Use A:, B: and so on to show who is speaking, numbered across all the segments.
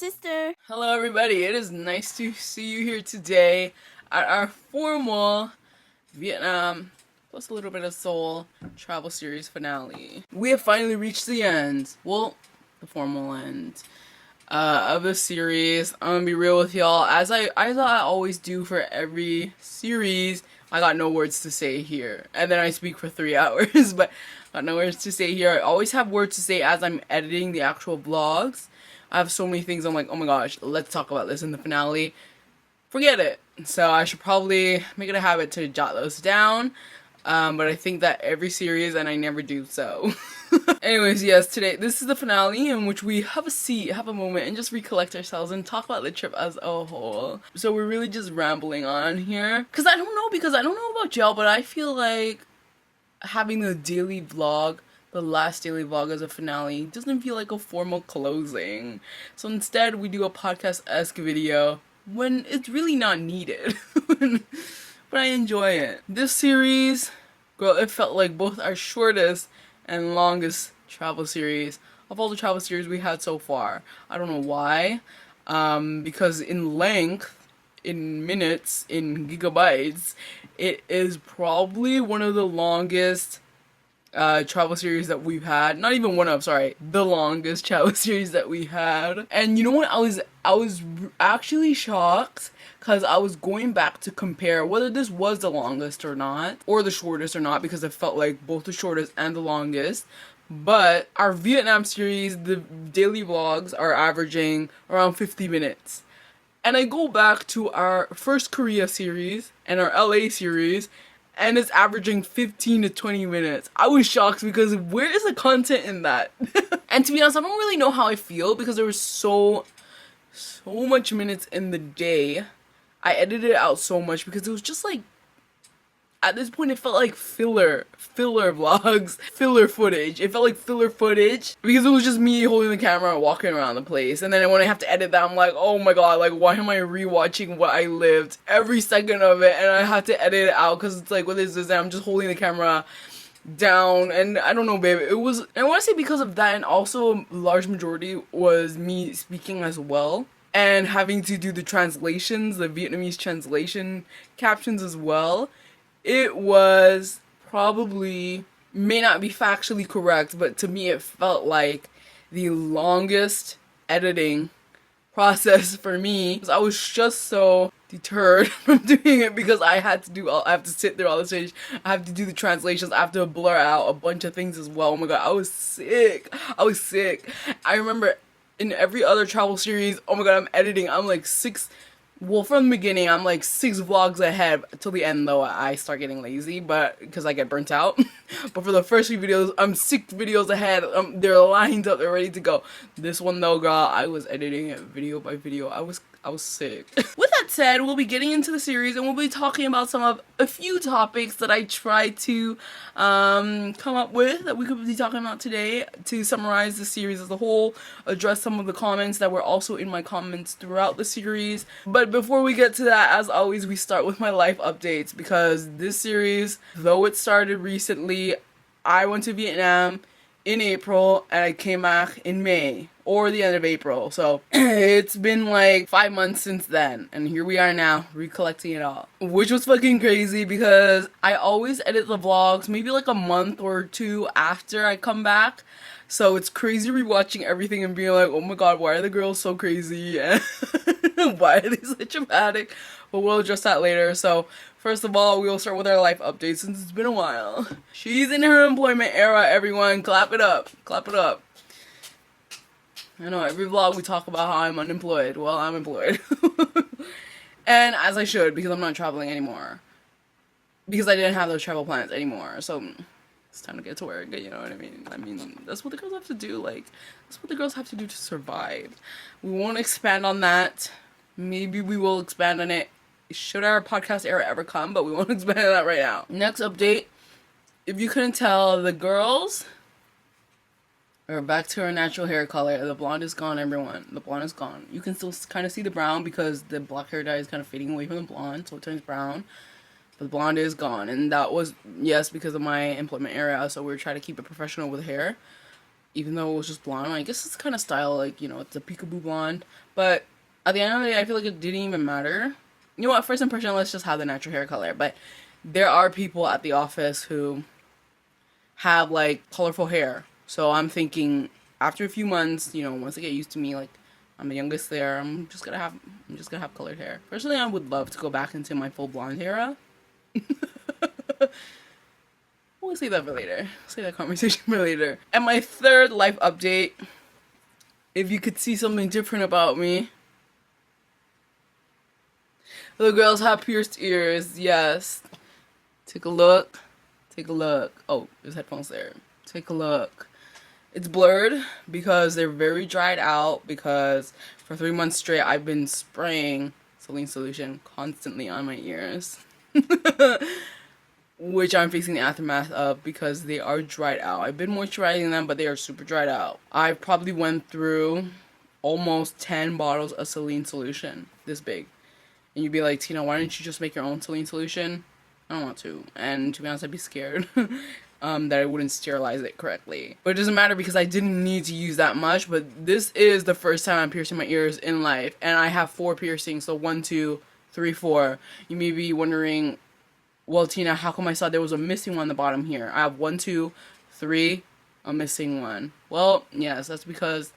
A: sister.
B: Hello everybody, it is nice to see you here today at our formal Vietnam plus a little bit of Seoul travel series finale. We have finally reached the end, well, the formal end of the series. I'm gonna be real with y'all, as I always do for every series. I got no words to say here, and then I speak for 3 hours, but I got no words to say here. I always have words to say as I'm editing the actual vlogs. I have so many things I'm like, oh my gosh, let's talk about this in the finale. Forget it. So I should probably make it a habit to jot those down. But I think that every series, and I never do so. Anyways, yes, today, this is the finale in which we have a seat, have a moment, and just recollect ourselves and talk about the trip as a whole. So we're really just rambling on here. Because I don't know about y'all, but I feel like having the daily vlog, the last daily vlog as a finale, doesn't feel like a formal closing. So instead, we do a podcast-esque video when it's really not needed. But I enjoy it. This series, girl, it felt like both our shortest and longest travel series of all the travel series we had so far. I don't know why. Because in length, in minutes, in gigabytes, it is probably one of the longest travel series that we've had. Not even one of, sorry, the longest travel series that we had. And you know what, I was actually shocked because I was going back to compare whether this was the longest or not, or the shortest or not, because it felt like both the shortest and the longest. But our Vietnam series, the daily vlogs are averaging around 50 minutes. And I go back to our first Korea series and our LA series, and it's averaging 15 to 20 minutes. I was shocked because where is the content in that? And to be honest, I don't really know how I feel because there was so much minutes in the day. I edited it out so much because it was just like, at this point it felt like filler vlogs, filler footage. It felt like filler footage because it was just me holding the camera and walking around the place. And then when I have to edit that, I'm like, oh my god, like why am I rewatching what I lived? Every second of it, and I have to edit it out because it's like, what is this? And I'm just holding the camera down, and I don't know, babe. It was, I want to say because of that, and also a large majority was me speaking as well. And having to do the translations, the Vietnamese translation captions as well. It was probably, may not be factually correct, but to me it felt like the longest editing process for me. I was just so deterred from doing it because I have to sit there all the stage. I have to do the translations. I have to blur out a bunch of things as well. Oh my god, I was sick. I remember in every other travel series, oh my god, I'm editing. I'm like from the beginning, I'm like 6 vlogs ahead till the end, though I start getting lazy, but because I get burnt out. But for the first few videos, I'm 6 videos ahead. They're lined up, they're ready to go. This one though, girl, I was editing it video by video. I was sick. With that said, we'll be getting into the series and we'll be talking about a few topics that I tried to come up with that we could be talking about today to summarize the series as a whole, address some of the comments that were also in my comments throughout the series. But before we get to that, as always, we start with my life updates because this series, though it started recently, I went to Vietnam in April and I came back in May or the end of April, so it's been like 5 months since then, and here we are now recollecting it all, which was fucking crazy because I always edit the vlogs maybe like a month or 2 after I come back. So it's crazy rewatching everything and being like, oh my god, why are the girls so crazy and why are they so dramatic? But we'll address that later. So first of all, we'll start with our life update since it's been a while. She's in her employment era, everyone. Clap it up. Clap it up. I know, every vlog we talk about how I'm unemployed. Well, I'm employed. And as I should, because I'm not traveling anymore. Because I didn't have those travel plans anymore. So it's time to get to work, you know what I mean? I mean, that's what the girls have to do. Like, that's what the girls have to do to survive. We won't expand on that. Maybe we will expand on it should our podcast era ever come, but we won't expand on that right now. Next update. If you couldn't tell, the girls are back to her natural hair color. The blonde is gone, everyone. The blonde is gone. You can still kind of see the brown because the black hair dye is kind of fading away from the blonde, so it turns brown. But the blonde is gone, and that was, yes, because of my employment era, so we were trying to keep it professional with hair. even though it was just blonde. I guess it's kind of style, like, you know, it's a peekaboo blonde. But at the end of the day, I feel like it didn't even matter. You know what, first impression, let's just have the natural hair color. But there are people at the office who have, like, colorful hair. So I'm thinking, after a few months, you know, once they get used to me, like, I'm the youngest there, I'm just gonna have colored hair. Personally, I would love to go back into my full blonde era. We'll save that for later. Save that conversation for later. And my third life update, if you could see something different about me. The girls have pierced ears, yes. Take a look. Take a look. Oh, there's headphones there. Take a look. It's blurred because they're very dried out, because for 3 months straight I've been spraying saline solution constantly on my ears. Which I'm facing the aftermath of because they are dried out. I've been moisturizing them, but they are super dried out. I probably went through almost 10 bottles of saline solution, this big. And you'd be like, Tina, why don't you just make your own saline solution? I don't want to. And to be honest, I'd be scared that I wouldn't sterilize it correctly. But it doesn't matter because I didn't need to use that much. But this is the first time I'm piercing my ears in life. And I have 4 piercings. So 1, 2, 3, 4. You may be wondering, well, Tina, how come I saw there was a missing one on the bottom here? I have 1, 2, 3, a missing one. Well, yes, that's because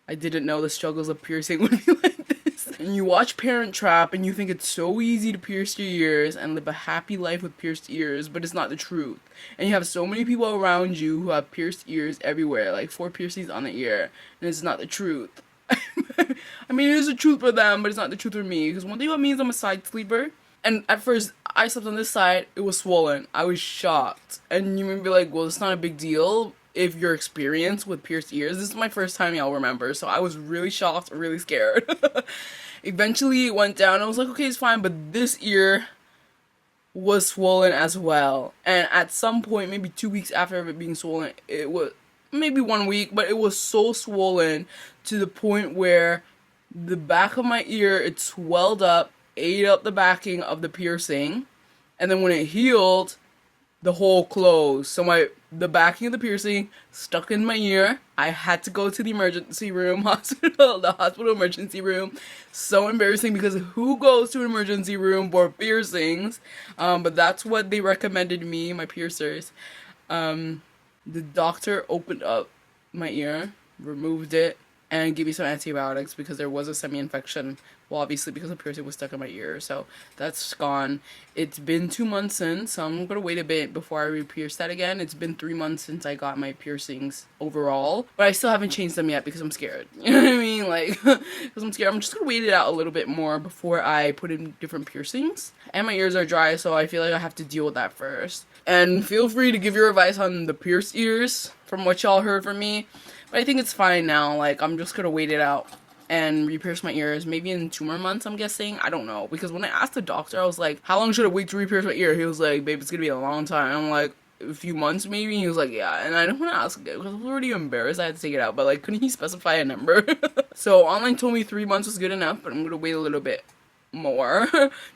B: I didn't know the struggles of piercing would be like this. And you watch Parent Trap and you think it's so easy to pierce your ears and live a happy life with pierced ears, but it's not the truth. And you have so many people around you who have pierced ears everywhere, like 4 piercings on the ear, and it's not the truth. I mean, it is the truth for them, but it's not the truth for me, because one thing about me is I'm a side sleeper. And at first, I slept on this side, it was swollen. I was shocked. And you may be like, well, it's not a big deal if you're experienced with pierced ears. This is my first time, y'all remember. So I was really shocked, really scared. Eventually, it went down. I was like, okay, it's fine. But this ear was swollen as well. And at some point, maybe 2 weeks after it being swollen, it was maybe 1 week, but it was so swollen to the point where the back of my ear, it swelled up, ate up the backing of the piercing, and then when it healed, the hole closed. So the backing of the piercing stuck in my ear. I had to go to the emergency room, the hospital emergency room. So embarrassing, because who goes to an emergency room for piercings? But that's what they recommended me, my piercers. The doctor opened up my ear, removed it, and gave me some antibiotics because there was a semi-infection. Well, obviously because the piercing was stuck in my ear, so that's gone. It's been 2 months since, so I'm gonna wait a bit before I re-pierce that again. It's been 3 months since I got my piercings overall, but I still haven't changed them yet because I'm scared. You know what I mean? Like, because I'm scared. I'm just gonna wait it out a little bit more before I put in different piercings. And my ears are dry, so I feel like I have to deal with that first. And feel free to give your advice on the pierced ears from what y'all heard from me. But I think it's fine now. Like, I'm just gonna wait it out and re-pierce my ears. Maybe in 2 more months, I'm guessing. I don't know. Because when I asked the doctor, I was like, how long should I wait to re-pierce my ear? He was like, babe, it's gonna be a long time. I'm like, a few months maybe? He was like, yeah. And I didn't want to ask it because I was already embarrassed I had to take it out. But, like, couldn't he specify a number? So, online told me 3 months was good enough. But I'm gonna wait a little bit more.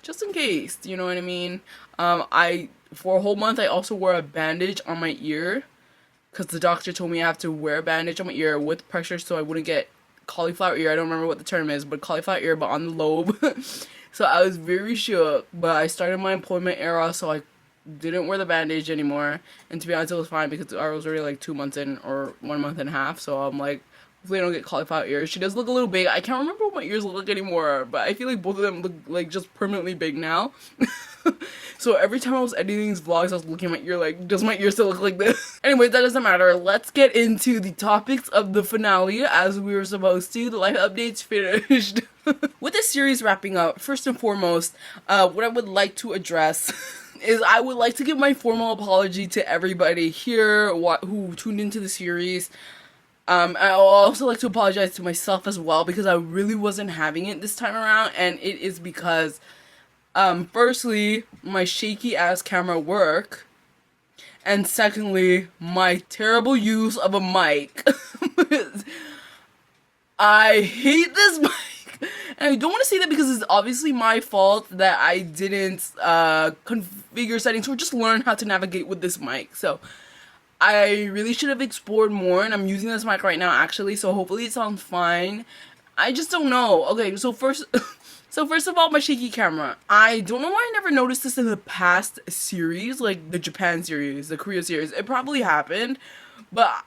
B: Just in case. You know what I mean? For a whole month, I also wore a bandage on my ear. Because the doctor told me I have to wear a bandage on my ear with pressure so I wouldn't get cauliflower ear. I don't remember what the term is, but cauliflower ear, but on the lobe. So I was very shook, but I started my employment era, so I didn't wear the bandage anymore. And to be honest, it was fine because I was already like 2 months in, or 1 month and a half, so I'm like, hopefully I don't get cauliflower ears. She does look a little big. I can't remember what my ears look like anymore, but I feel like both of them look like just permanently big now. So every time I was editing these vlogs, I was looking at my ear like, does my ear still look like this? Anyway, that doesn't matter. Let's get into the topics of the finale as we were supposed to. The life update's finished. With this series wrapping up, first and foremost, what I would like to address is I would like to give my formal apology to everybody here who tuned into the series. I also like to apologize to myself as well because I really wasn't having it this time around, and it is because firstly, my shaky ass camera work, and secondly, my terrible use of a mic. I hate this mic, and I don't want to say that because it's obviously my fault that I didn't configure settings or just learn how to navigate with this mic. So I really should have explored more, and I'm using this mic right now actually, so hopefully it sounds fine. I just don't know. Okay, so first so first of all, my shaky camera. I don't know why I never noticed this in the past series, like the Japan series, the Korea series. It probably happened, but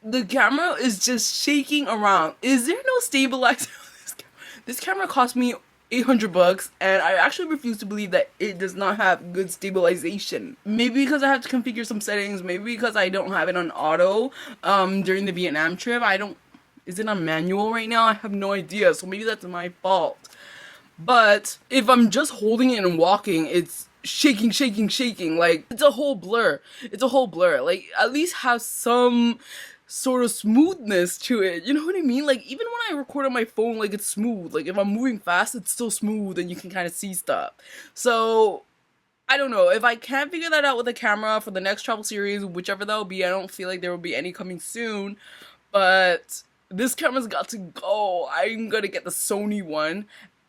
B: the camera is just shaking around. Is there no stabilizer on this camera? This camera cost me $800, and I actually refuse to believe that it does not have good stabilization. Maybe because I have to configure some settings, maybe because I don't have it on auto during the Vietnam trip. Is it on manual right now? I have no idea, so maybe that's my fault. But if I'm just holding it and walking, it's shaking, shaking, shaking. Like, it's a whole blur. It's a whole blur. Like, at least have some sort of smoothness to it. You know what I mean? Like, even when I record on my phone, like, it's smooth. Like, if I'm moving fast, it's still smooth and you can kind of see stuff. So, I don't know. If I can't figure that out with the camera for the next travel series, whichever that will be, I don't feel like there will be any coming soon. But this camera's got to go. I'm gonna get the Sony one.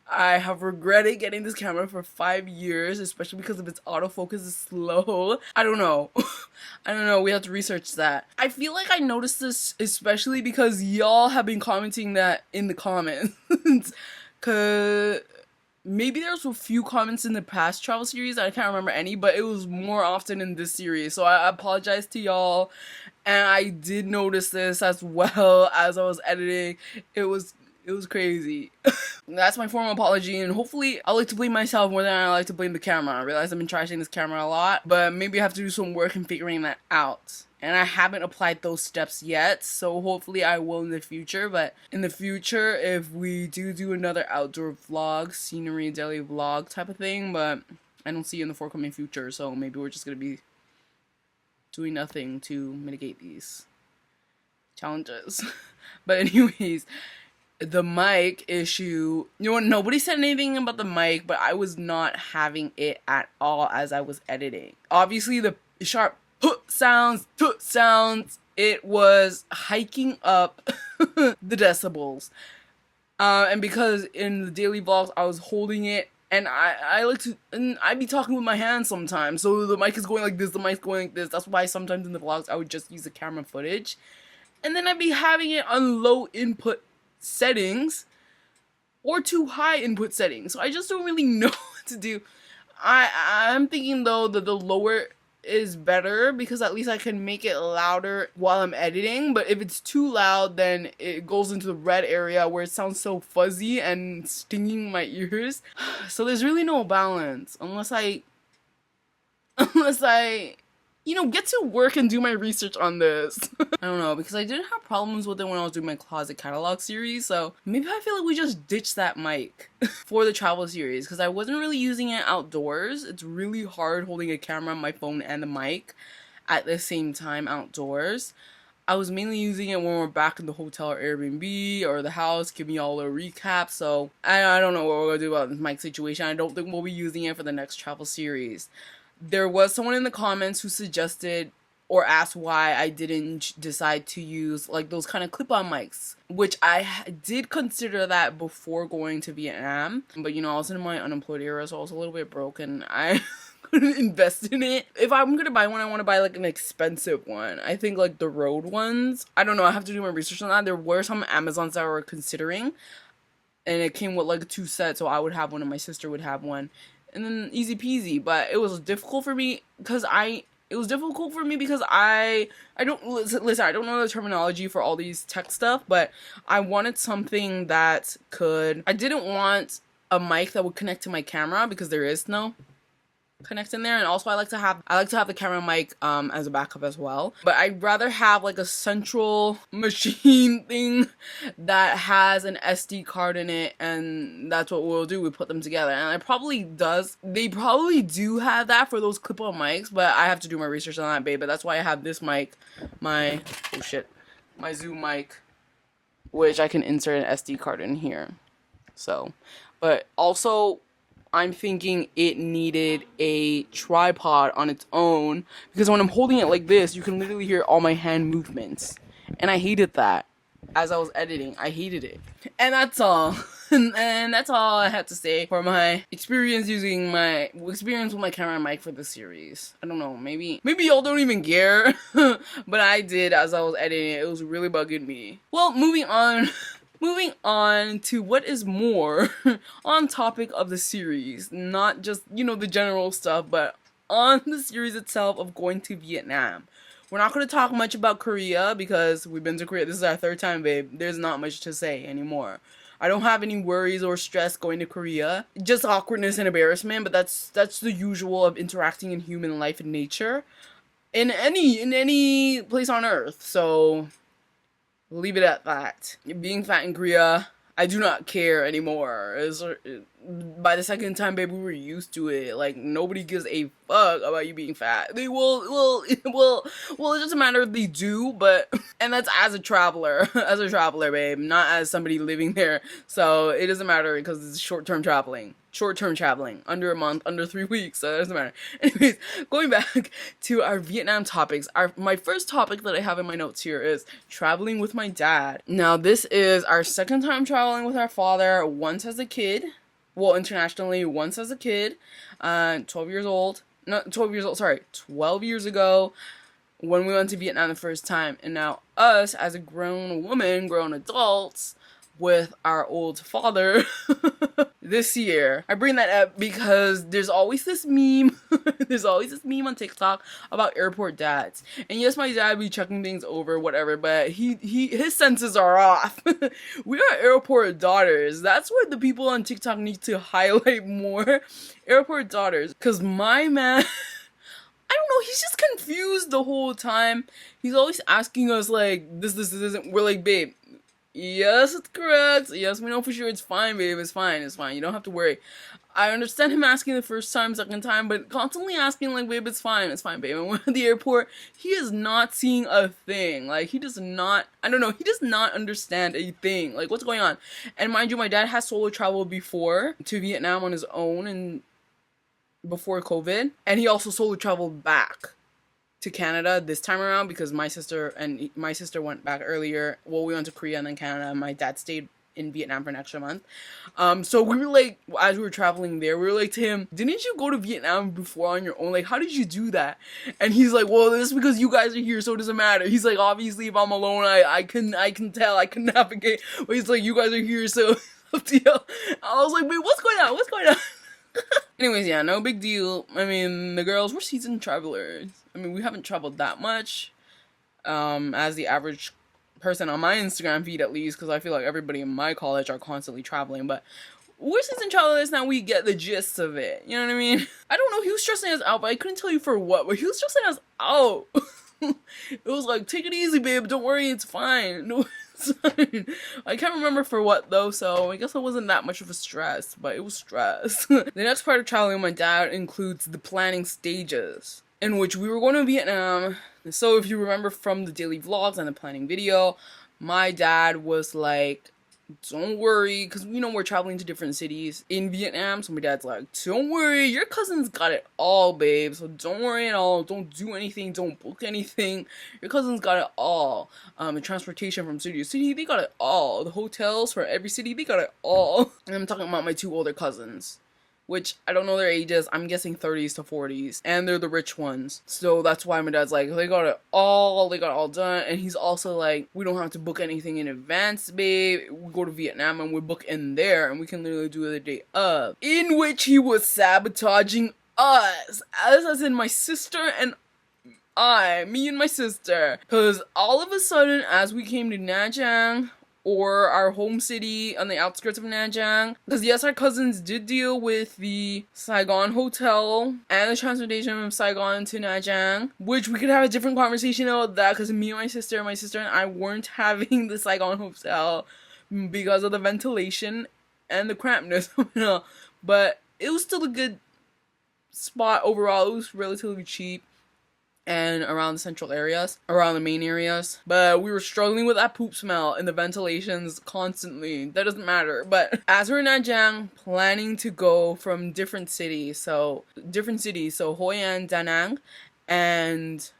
B: I have regretted getting this camera for 5 years, especially because of its autofocus is slow. I don't know. I don't know. We have to research that. I feel like I noticed this especially because y'all have been commenting that in the comments. Cause maybe there's a few comments in the past travel series. I can't remember any, but it was more often in this series. So I apologize to y'all. And I did notice this as well as I was editing. It was crazy. That's my formal apology, and hopefully I like to blame myself more than I like to blame the camera. I realize I've been trashing this camera a lot, but maybe I have to do some work in figuring that out. And I haven't applied those steps yet, so hopefully I will in the future. But in the future, if we do another outdoor vlog, scenery daily vlog type of thing, but I don't see it in the forthcoming future, so maybe we're just gonna be doing nothing to mitigate these challenges. But anyways, the mic issue, you know what, nobody said anything about the mic, but I was not having it at all as I was editing. Obviously the sharp sounds, it was hiking up the decibels. And because in the daily vlogs I was holding it, and I like to, and I'd be talking with my hands sometimes, so the mic is going like this, the mic's going like this. That's why sometimes in the vlogs I would just use the camera footage. And then I'd be having it on low input settings or too high input settings. So I just don't really know what to do. I'm thinking though that the lower is better because at least I can make it louder while I'm editing. But if it's too loud, then it goes into the red area where it sounds so fuzzy and stinging my ears. So there's really no balance unless I you know, get to work and do my research on this. I don't know, because I didn't have problems with it when I was doing my closet catalog series, so maybe I feel like we just ditched that mic for the travel series, because I wasn't really using it outdoors. It's really hard holding a camera, my phone, and the mic at the same time outdoors. I was mainly using it when we're back in the hotel or Airbnb or the house, giving y'all a recap, so I don't know what we're gonna do about this mic situation. I don't think we'll be using it for the next travel series. There was someone in the comments who suggested or asked why I didn't decide to use like those kind of clip-on mics, which I did consider that before going to Vietnam. But you know, I was in my unemployed era, so I was a little bit broke and I couldn't invest in it. If I'm gonna buy one, I want to buy like an expensive one. I think like the Rode ones. I don't know, I have to do my research on that. There were some Amazons that I were considering, and it came with like 2 sets, so I would have one and my sister would have one. And then easy peasy, but it was difficult for me because I don't listen, I don't know the terminology for all these tech stuff, but I wanted something that I didn't want a mic that would connect to my camera because there is no connect in there, and also I like to have the camera mic as a backup as well. But I'd rather have like a central machine thing that has an SD card in it, and that's what we'll do. We put them together, and they probably do have that for those clip-on mics, but I have to do my research on that, babe. But that's why I have this mic, my Zoom mic, which I can insert an SD card in here. So, but also I'm thinking it needed a tripod on its own, because when I'm holding it like this, you can literally hear all my hand movements, and I hated that. as I was editing. I hated it. And that's all. And that's all I had to say for my experience with my camera and mic for this series. I don't know, maybe y'all don't even care, but I did as I was editing. It was really bugging me. Well, moving on. Moving on to what is more on topic of the series, not just, you know, the general stuff, but on the series itself of going to Vietnam. We're not going to talk much about Korea because we've been to Korea. This is our third time, babe. There's not much to say anymore. I don't have any worries or stress going to Korea. Just awkwardness and embarrassment, but that's the usual of interacting in human life and nature in any place on earth. So leave it at that. Being fat in Korea, I do not care anymore. By the second time, baby, we were used to it. Like, nobody gives a fuck about you being fat. They well, it doesn't matter if they do, but, and that's as a traveler, babe, not as somebody living there. So, it doesn't matter because it's short-term traveling, under a month, under 3 weeks, so it doesn't matter. Anyways, going back to our Vietnam topics, my first topic that I have in my notes here is traveling with my dad. Now, this is our second time traveling with our father, once as a kid. Well, internationally, once as a kid, 12 years ago, when we went to Vietnam the first time, and now us, as a grown adults, with our old father, this year. I bring that up because there's always this meme, on TikTok about airport dads. And yes, my dad be checking things over, whatever, but his senses are off. We are airport daughters. That's what the people on TikTok need to highlight more. Airport daughters. Because my man, I don't know, he's just confused the whole time. He's always asking us, like, this isn't, we're like, babe, yes, it's correct. Yes, we know for sure. It's fine, babe. It's fine. You don't have to worry. I understand him asking the first time, second time, but constantly asking, like, babe, it's fine, babe. And we're at the airport, he is not seeing a thing. Like, he does not understand a thing. Like, what's going on? And mind you, my dad has solo traveled before to Vietnam on his own and before COVID. And he also solo traveled back to Canada this time around because my sister went back earlier. Well, we went to Korea and then Canada, and my dad stayed in Vietnam for an extra month. So we were like, as we were traveling there, we were like to him, didn't you go to Vietnam before on your own? Like, how did you do that? And he's like, well, this is because you guys are here, so it doesn't matter. He's like, obviously, if I'm alone, I can tell, I can navigate. But he's like, you guys are here, so up to you. I was like, wait, what's going on? Anyways, yeah, no big deal. I mean, the girls were seasoned travelers. I mean, we haven't traveled that much, as the average person on my Instagram feed, at least, because I feel like everybody in my college are constantly traveling, but we're seasoned travelers now. We get the gist of it, you know what I mean? I don't know, he was stressing us out, but I couldn't tell you for what, but he was stressing us out. It was like, take it easy, babe, don't worry, it's fine. No, it's fine. I can't remember for what, though, so I guess it wasn't that much of a stress, but it was stress. The next part of traveling with my dad includes the planning stages, in which we were going to Vietnam. So if you remember from the daily vlogs and the planning video, my dad was like, don't worry, because you know we're traveling to different cities in Vietnam, so my dad's like, don't worry, your cousin's got it all, babe, so don't worry at all, don't do anything, don't book anything, your cousin's got it all. The transportation from city to city, they got it all. The hotels for every city, they got it all. And I'm talking about my two older cousins, which I don't know their ages. I'm guessing 30s to 40s, and they're the rich ones. So that's why my dad's like, they got it all done. And he's also like, we don't have to book anything in advance, babe. We go to Vietnam and we book in there, and we can literally do it the day of. In which he was sabotaging us, as in my sister and me and my sister, because all of a sudden, as we came to Nha Trang, or our home city on the outskirts of Nha Trang. Because yes, our cousins did deal with the Saigon hotel and the transportation from Saigon to Nha Trang, which we could have a different conversation about that, because me and my sister and I weren't having the Saigon hotel because of the ventilation and the crampness. But it was still a good spot overall. It was relatively cheap and around the central areas, around the main areas, but we were struggling with that poop smell and the ventilations constantly. That doesn't matter. But as we're in Nha Trang, planning to go from different cities, so Hoi An, Da Nang, and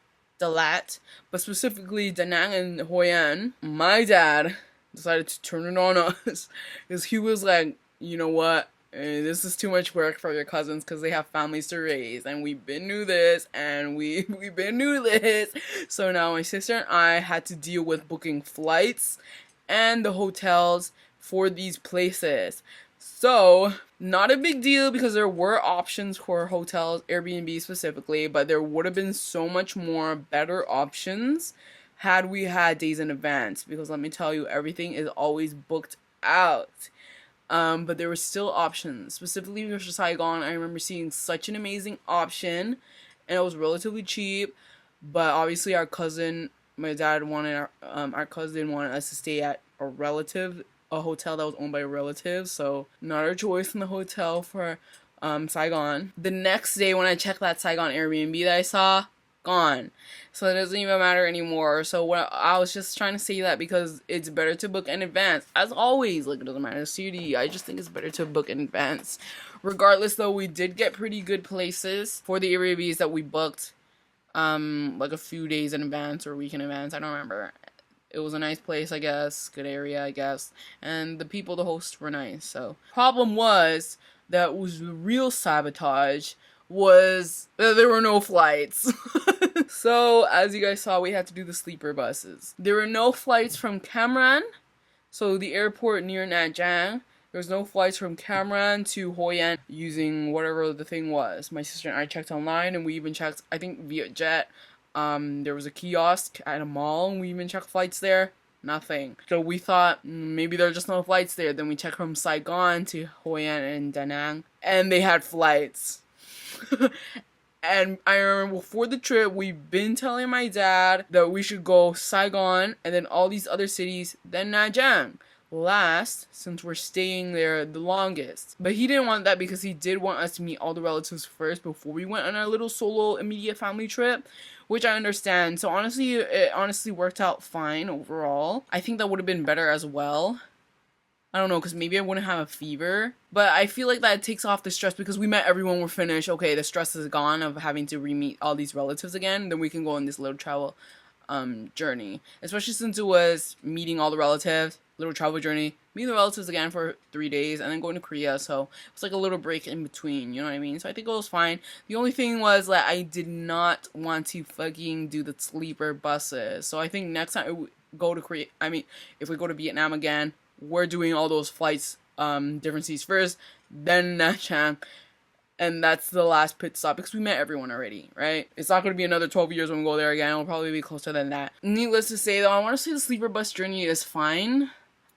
B: Dalat, but specifically Da Nang and Hoi An, my dad decided to turn it on us because he was like, you know what? This is too much work for your cousins because they have families to raise, and we've been through this, and we've been through this. So now my sister and I had to deal with booking flights and the hotels for these places. So, not a big deal because there were options for hotels, Airbnb specifically, but there would have been so much more better options had we had days in advance, because let me tell you, everything is always booked out. But there were still options. Specifically for Saigon, I remember seeing such an amazing option, and it was relatively cheap, but obviously our cousin, my dad wanted, our cousin wanted us to stay at a hotel that was owned by a relative, so not our choice in the hotel for Saigon. The next day when I checked that Saigon Airbnb that I saw, gone. So it doesn't even matter anymore. So what I was just trying to say that because it's better to book in advance. As always, like, it doesn't matter CD. I just think it's better to book in advance. Regardless though, we did get pretty good places for the Airbnbs that we booked like a few days in advance or a week in advance. I don't remember. It was a nice place, I guess. Good area, I guess. And the people, the hosts were nice. So problem was that was the real sabotage was that there were no flights. So, as you guys saw, we had to do the sleeper buses. There were no flights from Cam Ranh, so the airport near Nha Trang. There was no flights from Cam Ranh to Hoi An using whatever the thing was. My sister and I checked online, and we even checked, I think, Viet. There was a kiosk at a mall, and we even checked flights there. Nothing. So we thought, maybe there are just no flights there. Then we checked from Saigon to Hoi An and Da Nang, and they had flights. And I remember before the trip, we've been telling my dad that we should go Saigon and then all these other cities, then Nha Trang last, since we're staying there the longest. But he didn't want that because he did want us to meet all the relatives first before we went on our little solo immediate family trip, which I understand. So honestly, it honestly worked out fine overall. I think that would have been better as well. I don't know, because maybe I wouldn't have a fever. But I feel like that takes off the stress because we met everyone, we're finished. Okay, the stress is gone of having to re-meet all these relatives again. Then we can go on this little travel journey. Especially since it was meeting all the relatives, little travel journey, meeting the relatives again for 3 days, and then going to Korea. So it was like a little break in between, you know what I mean? So I think it was fine. The only thing was that I did not want to fucking do the sleeper buses. So I think next time we go to Korea, if we go to Vietnam again, we're doing all those flights, different cities first, then Nha Trang, and that's the last pit stop because we met everyone already, right? It's not going to be another 12 years when we go there again. It'll probably be closer than that. Needless to say, though, I want to say the sleeper bus journey is fine,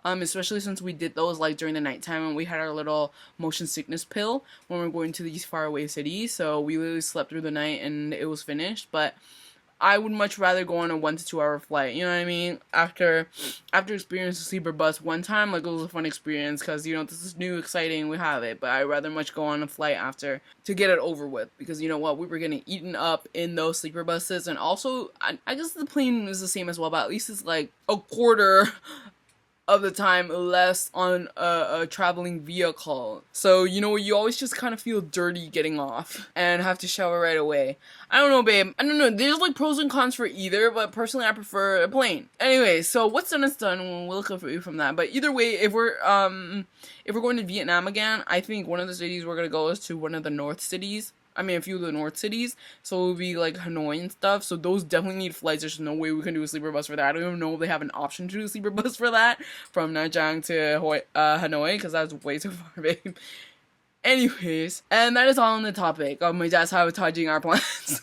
B: especially since we did those like during the nighttime and we had our little motion sickness pill when we're going to these faraway cities. So we literally slept through the night and it was finished, but I would much rather go on a 1 to 2 hour flight, you know what I mean? After experiencing the sleeper bus one time, like, it was a fun experience because, you know, this is new, exciting, we have it, but I'd rather much go on a flight after to get it over with because, you know what, we were getting eaten up in those sleeper buses, and also, I guess the plane is the same as well, but at least it's like a quarter of the time less on a traveling vehicle. So, you know, you always just kind of feel dirty getting off and have to shower right away. I don't know, babe. I don't know. There's like pros and cons for either, but personally I prefer a plane. Anyway, so what's done is done. We'll look at you from that. But either way, if we're going to Vietnam again, I think one of the cities we're gonna go is to one of the north cities. I mean, a few of the north cities, so it would be like Hanoi and stuff, so those definitely need flights. There's no way we can do a sleeper bus for that. I don't even know if they have an option to do a sleeper bus for that, from Nha Trang to Hanoi, because that's way too far, babe. Anyways, and that is all on the topic of my dad sabotaging our plans.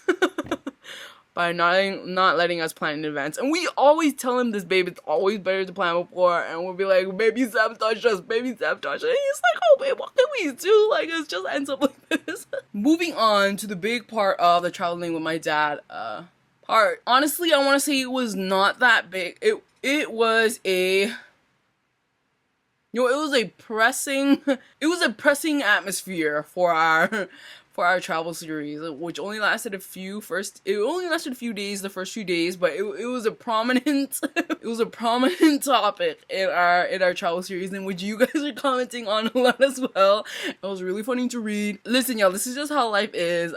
B: By not letting us plan in advance. And we always tell him this, babe, it's always better to plan before. And we'll be like, baby, sabotage us, baby, sabotage us. And he's like, oh, babe, what can we do? Like, it just ends up like this. Moving on to the big part of the traveling with my dad part. Honestly, I want to say it was not that big. It was a... You know, it was a pressing atmosphere for for our travel series, which only lasted a few days, the first few days, but it was a prominent it was a prominent topic in our travel series, in which you guys are commenting on a lot as well. It was really funny to read. Listen, y'all, this is just how life is.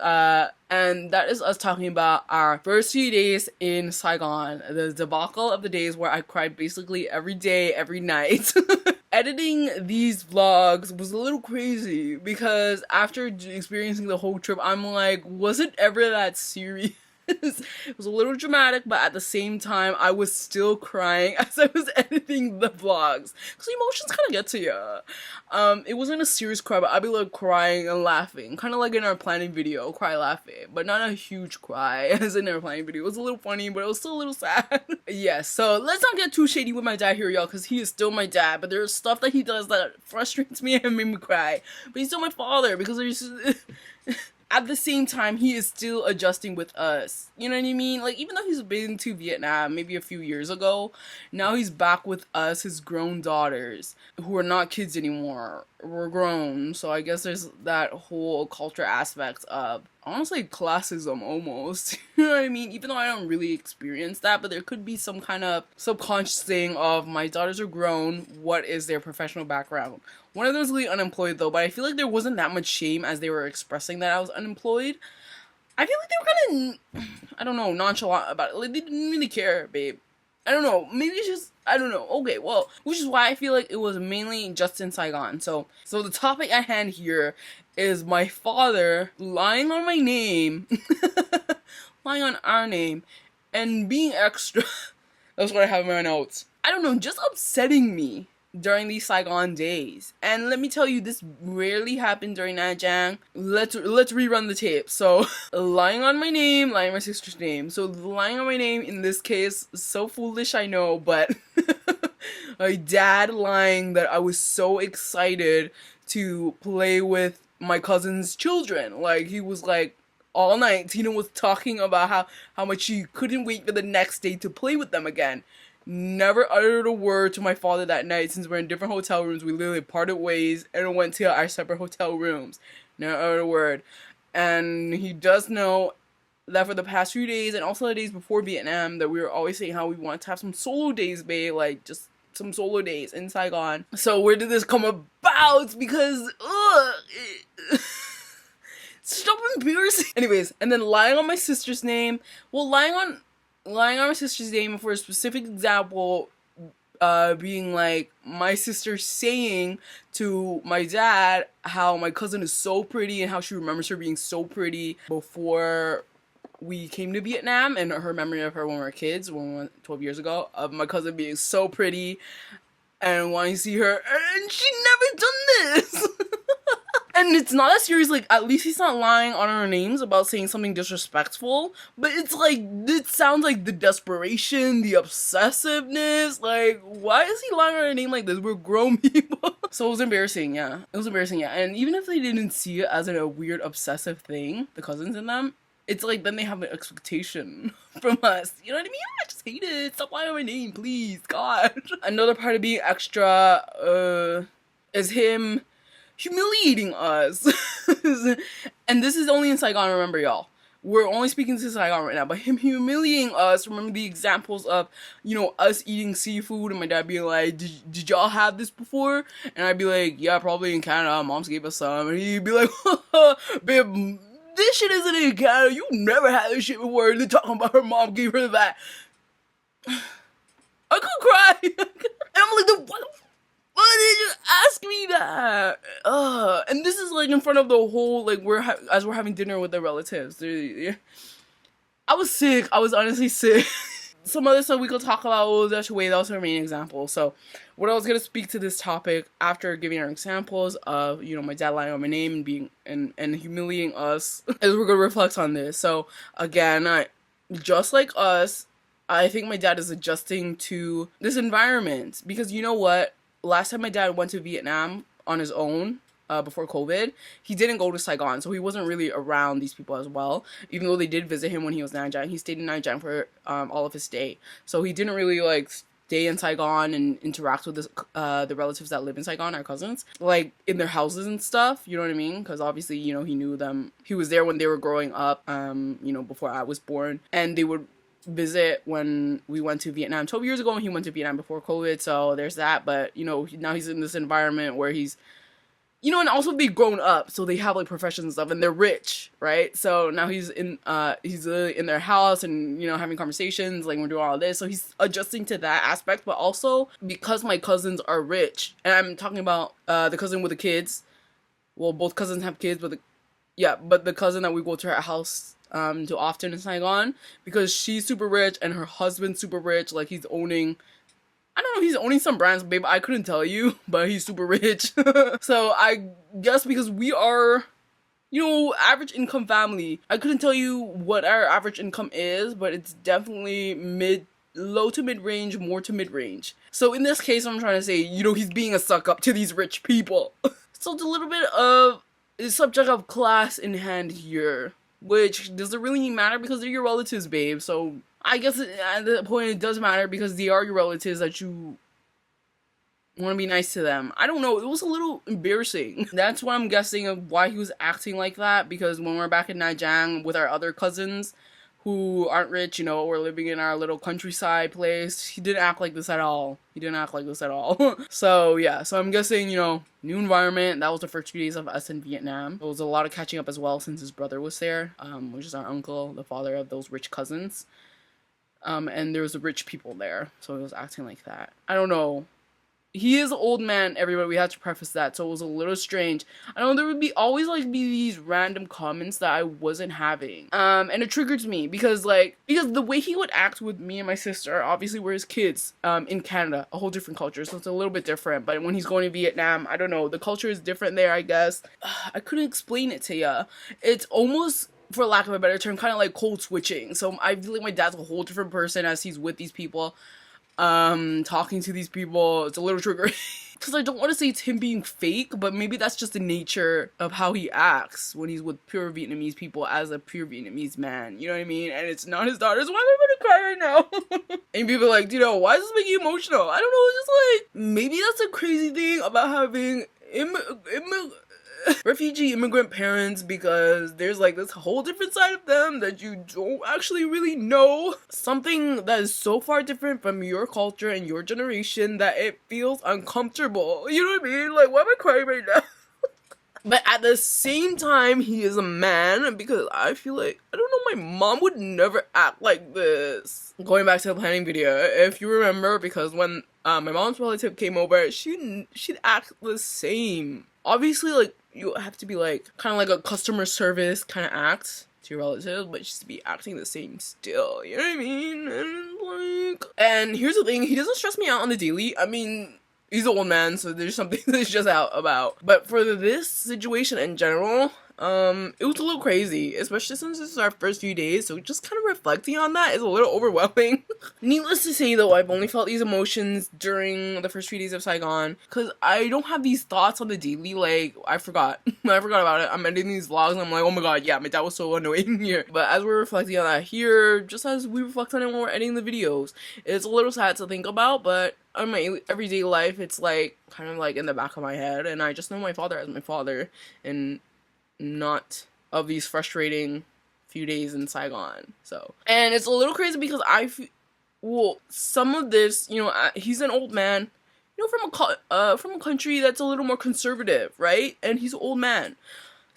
B: And that is us talking about our first few days in Saigon, the debacle of the days where I cried basically every day, every night. Editing these vlogs was a little crazy because after experiencing the whole trip, I'm like, was it ever that serious? It was a little dramatic, but at the same time, I was still crying as I was editing the vlogs. Because emotions kind of get to you. It wasn't a serious cry, but I'd be like crying and laughing. Kind of like in our planning video, cry laughing. But not a huge cry as in our planning video. It was a little funny, but it was still a little sad. Yes, so let's not get too shady with my dad here, y'all, because he is still my dad. But there's stuff that he does that frustrates me and made me cry. But he's still my father because there's... At the same time, he is still adjusting with us. You know what I mean? Like, even though he's been to Vietnam maybe a few years ago, now he's back with us, his grown daughters, who are not kids anymore. We're grown. So I guess there's that whole culture aspect of, honestly, classism almost. You know what I mean? Even though I don't really experience that, but there could be some kind of subconscious thing of, my daughters are grown, what is their professional background? One of them was really unemployed though, but I feel like there wasn't that much shame as they were expressing that I was unemployed. I feel like they were kind of, I don't know, nonchalant about it. Like, they didn't really care, babe. I don't know. Maybe it's just, I don't know. Okay, well, which is why I feel like it was mainly just in Saigon. So the topic at hand here is my father lying on my name, lying on our name, and being extra. That's what I have in my notes. I don't know, just upsetting me during these Saigon days. And let me tell you, this rarely happened during Nha Trang. Let's rerun the tape. So, lying on my name, lying on my sister's name. So, lying on my name in this case, so foolish, I know, but my dad lying that I was so excited to play with my cousin's children. Like, he was like, all night, Tina was talking about how much she couldn't wait for the next day to play with them again. Never uttered a word to my father that night. Since we're in different hotel rooms, we literally parted ways and went to our separate hotel rooms. Never uttered a word. And he does know that for the past few days, and also the days before Vietnam, that we were always saying how we want to have some solo days, babe. Like, just some solo days in Saigon. So where did this come about? Because, stop embarrassing. Anyways, and then lying on my sister's name. Well, lying on my sister's name for a specific example, being like my sister saying to my dad how my cousin is so pretty and how she remembers her being so pretty before we came to Vietnam, and her memory of her when we were kids, when we went 12 years ago, of my cousin being so pretty and wanting to see her, and she never done this. And it's not as serious, like, at least he's not lying on our names about saying something disrespectful, but it's like, it sounds like the desperation, the obsessiveness, like, why is he lying on our name like this? We're grown people. So it was embarrassing, yeah. It was embarrassing, yeah. And even if they didn't see it as a weird obsessive thing, the cousins in them, it's like, then they have an expectation from us. You know what I mean? I just hate it. Stop lying on my name, please. God. Another part of being extra, is him humiliating us. And this is only in Saigon, remember, y'all. We're only speaking to Saigon right now, but him humiliating us. Remember the examples of, you know, us eating seafood and my dad being like, did y'all have this before? And I'd be like, yeah, probably in Canada. Moms gave us some. And he'd be like, babe, this shit isn't in Canada. You never had this shit before. And they're talking about her mom gave her that. I could cry. And I'm like, why did you ask me that? And this is like in front of the whole, like, as we're having dinner with the relatives. I was sick. I was honestly sick. Some other stuff we could talk about was that was her main example. So what I was going to speak to this topic after giving our examples of, you know, my dad lying on my name and being and humiliating us is we're going to reflect on this. So again, just like us, I think my dad is adjusting to this environment because you know what? Last time my dad went to Vietnam on his own, before COVID, he didn't go to Saigon, so he wasn't really around these people as well, even though they did visit him when he was in Nha Trang. He stayed in Nha Trang for all of his stay, so he didn't really, like, stay in Saigon and interact with the relatives that live in Saigon, our cousins, like in their houses and stuff, you know what I mean? Because obviously, you know, he knew them. He was there when they were growing up, you know, before I was born. And they would visit when we went to Vietnam 12 years ago, and he went to Vietnam before COVID, so there's that. But, you know, now he's in this environment where he's, you know, and also they grown up, so they have like professions and stuff, and they're rich, right? So now he's in their house, and, you know, having conversations, like we're doing all this, so he's adjusting to that aspect. But also because my cousins are rich, and I'm talking about the cousin with the kids. Well, both cousins have kids, but the cousin that we go to her house too often in Saigon, because she's super rich and her husband's super rich, like he's owning, I don't know, he's owning some brands, babe, I couldn't tell you, but he's super rich. So I guess because we are, you know, average income family, I couldn't tell you what our average income is, but it's definitely low to mid-range, more to mid-range. So in this case, I'm trying to say, you know, he's being a suck up to these rich people. So it's a little bit of a subject of class in hand here, which doesn't really matter because they're your relatives, babe. So I guess at that point it does matter because they are your relatives that you want to be nice to them. I don't know. It was a little embarrassing. That's what I'm guessing of why he was acting like that, because when we're back in Nanjing with our other cousins who aren't rich, you know, we're living in our little countryside place, he didn't act like this at all. He didn't act like this at all. So yeah, so I'm guessing, you know, new environment. That was the first few days of us in Vietnam. There was a lot of catching up as well since his brother was there, which is our uncle, the father of those rich cousins. And there was rich people there, so he was acting like that. I don't know. He is an old man, everybody. We had to preface that, so it was a little strange. I know there would always be these random comments that I wasn't having. And it triggers me because the way he would act with me and my sister, obviously we're his kids, in Canada, a whole different culture, so it's a little bit different. But when he's going to Vietnam, I don't know, the culture is different there, I guess. I couldn't explain it to ya. It's almost, for lack of a better term, kind of like cold switching. So I feel like my dad's a whole different person as he's with these people. Talking to these people, it's a little triggering. Because I don't want to say it's him being fake, but maybe that's just the nature of how he acts when he's with pure Vietnamese people as a pure Vietnamese man. You know what I mean? And it's not his daughters. Why am I gonna cry right now? And people are like, you know, why does this make you emotional? I don't know, it's just like, maybe that's a crazy thing about having refugee immigrant parents, because there's like this whole different side of them that you don't actually really know. Something that is so far different from your culture and your generation that it feels uncomfortable. You know what I mean? Like, why am I crying right now? But at the same time, he is a man, because I feel like, I don't know, my mom would never act like this. Going back to the planning video, if you remember, because when my mom's relative came over, she'd act the same. Obviously, like, you have to be like, kind of like a customer service kind of act to your relatives, but just be acting the same still, you know what I mean? And here's the thing, he doesn't stress me out on the daily. I mean, he's an old man, so there's something that's just out about. But for this situation in general, it was a little crazy, especially since this is our first few days, so just kind of reflecting on that is a little overwhelming. Needless to say, though, I've only felt these emotions during the first few days of Saigon, because I don't have these thoughts on the daily. Like, I forgot about it. I'm editing these vlogs and I'm like, oh my god, yeah, my dad was so annoying here. But as we're reflecting on that here, just as we reflect on it when we're editing the videos, it's a little sad to think about, but on my everyday life, it's like, kind of like in the back of my head, and I just know my father as my father, and not of these frustrating few days in Saigon. So, and it's a little crazy because some of this, you know, he's an old man, you know, from a country that's a little more conservative, right? And he's an old man.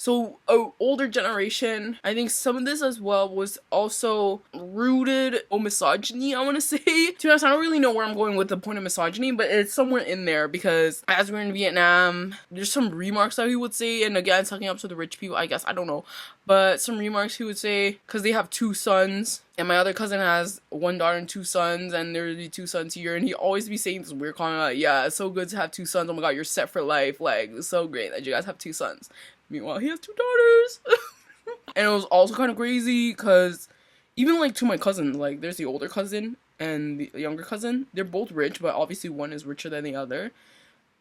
B: So, older generation, I think some of this as well was also rooted in misogyny, I want to say. To be honest, I don't really know where I'm going with the point of misogyny, but it's somewhere in there, because as we're in Vietnam, there's some remarks that he would say, and again, talking up to the rich people, I guess, I don't know, but some remarks he would say, because they have 2 sons, and my other cousin has 1 daughter and 2 sons, and there'd be 2 sons here, and he always be saying this weird comment like, yeah, it's so good to have 2 sons, oh my god, you're set for life, like, it's so great that you guys have 2 sons. Meanwhile, he has 2 daughters. And it was also kind of crazy because even like to my cousins, like there's the older cousin and the younger cousin. They're both rich, but obviously one is richer than the other,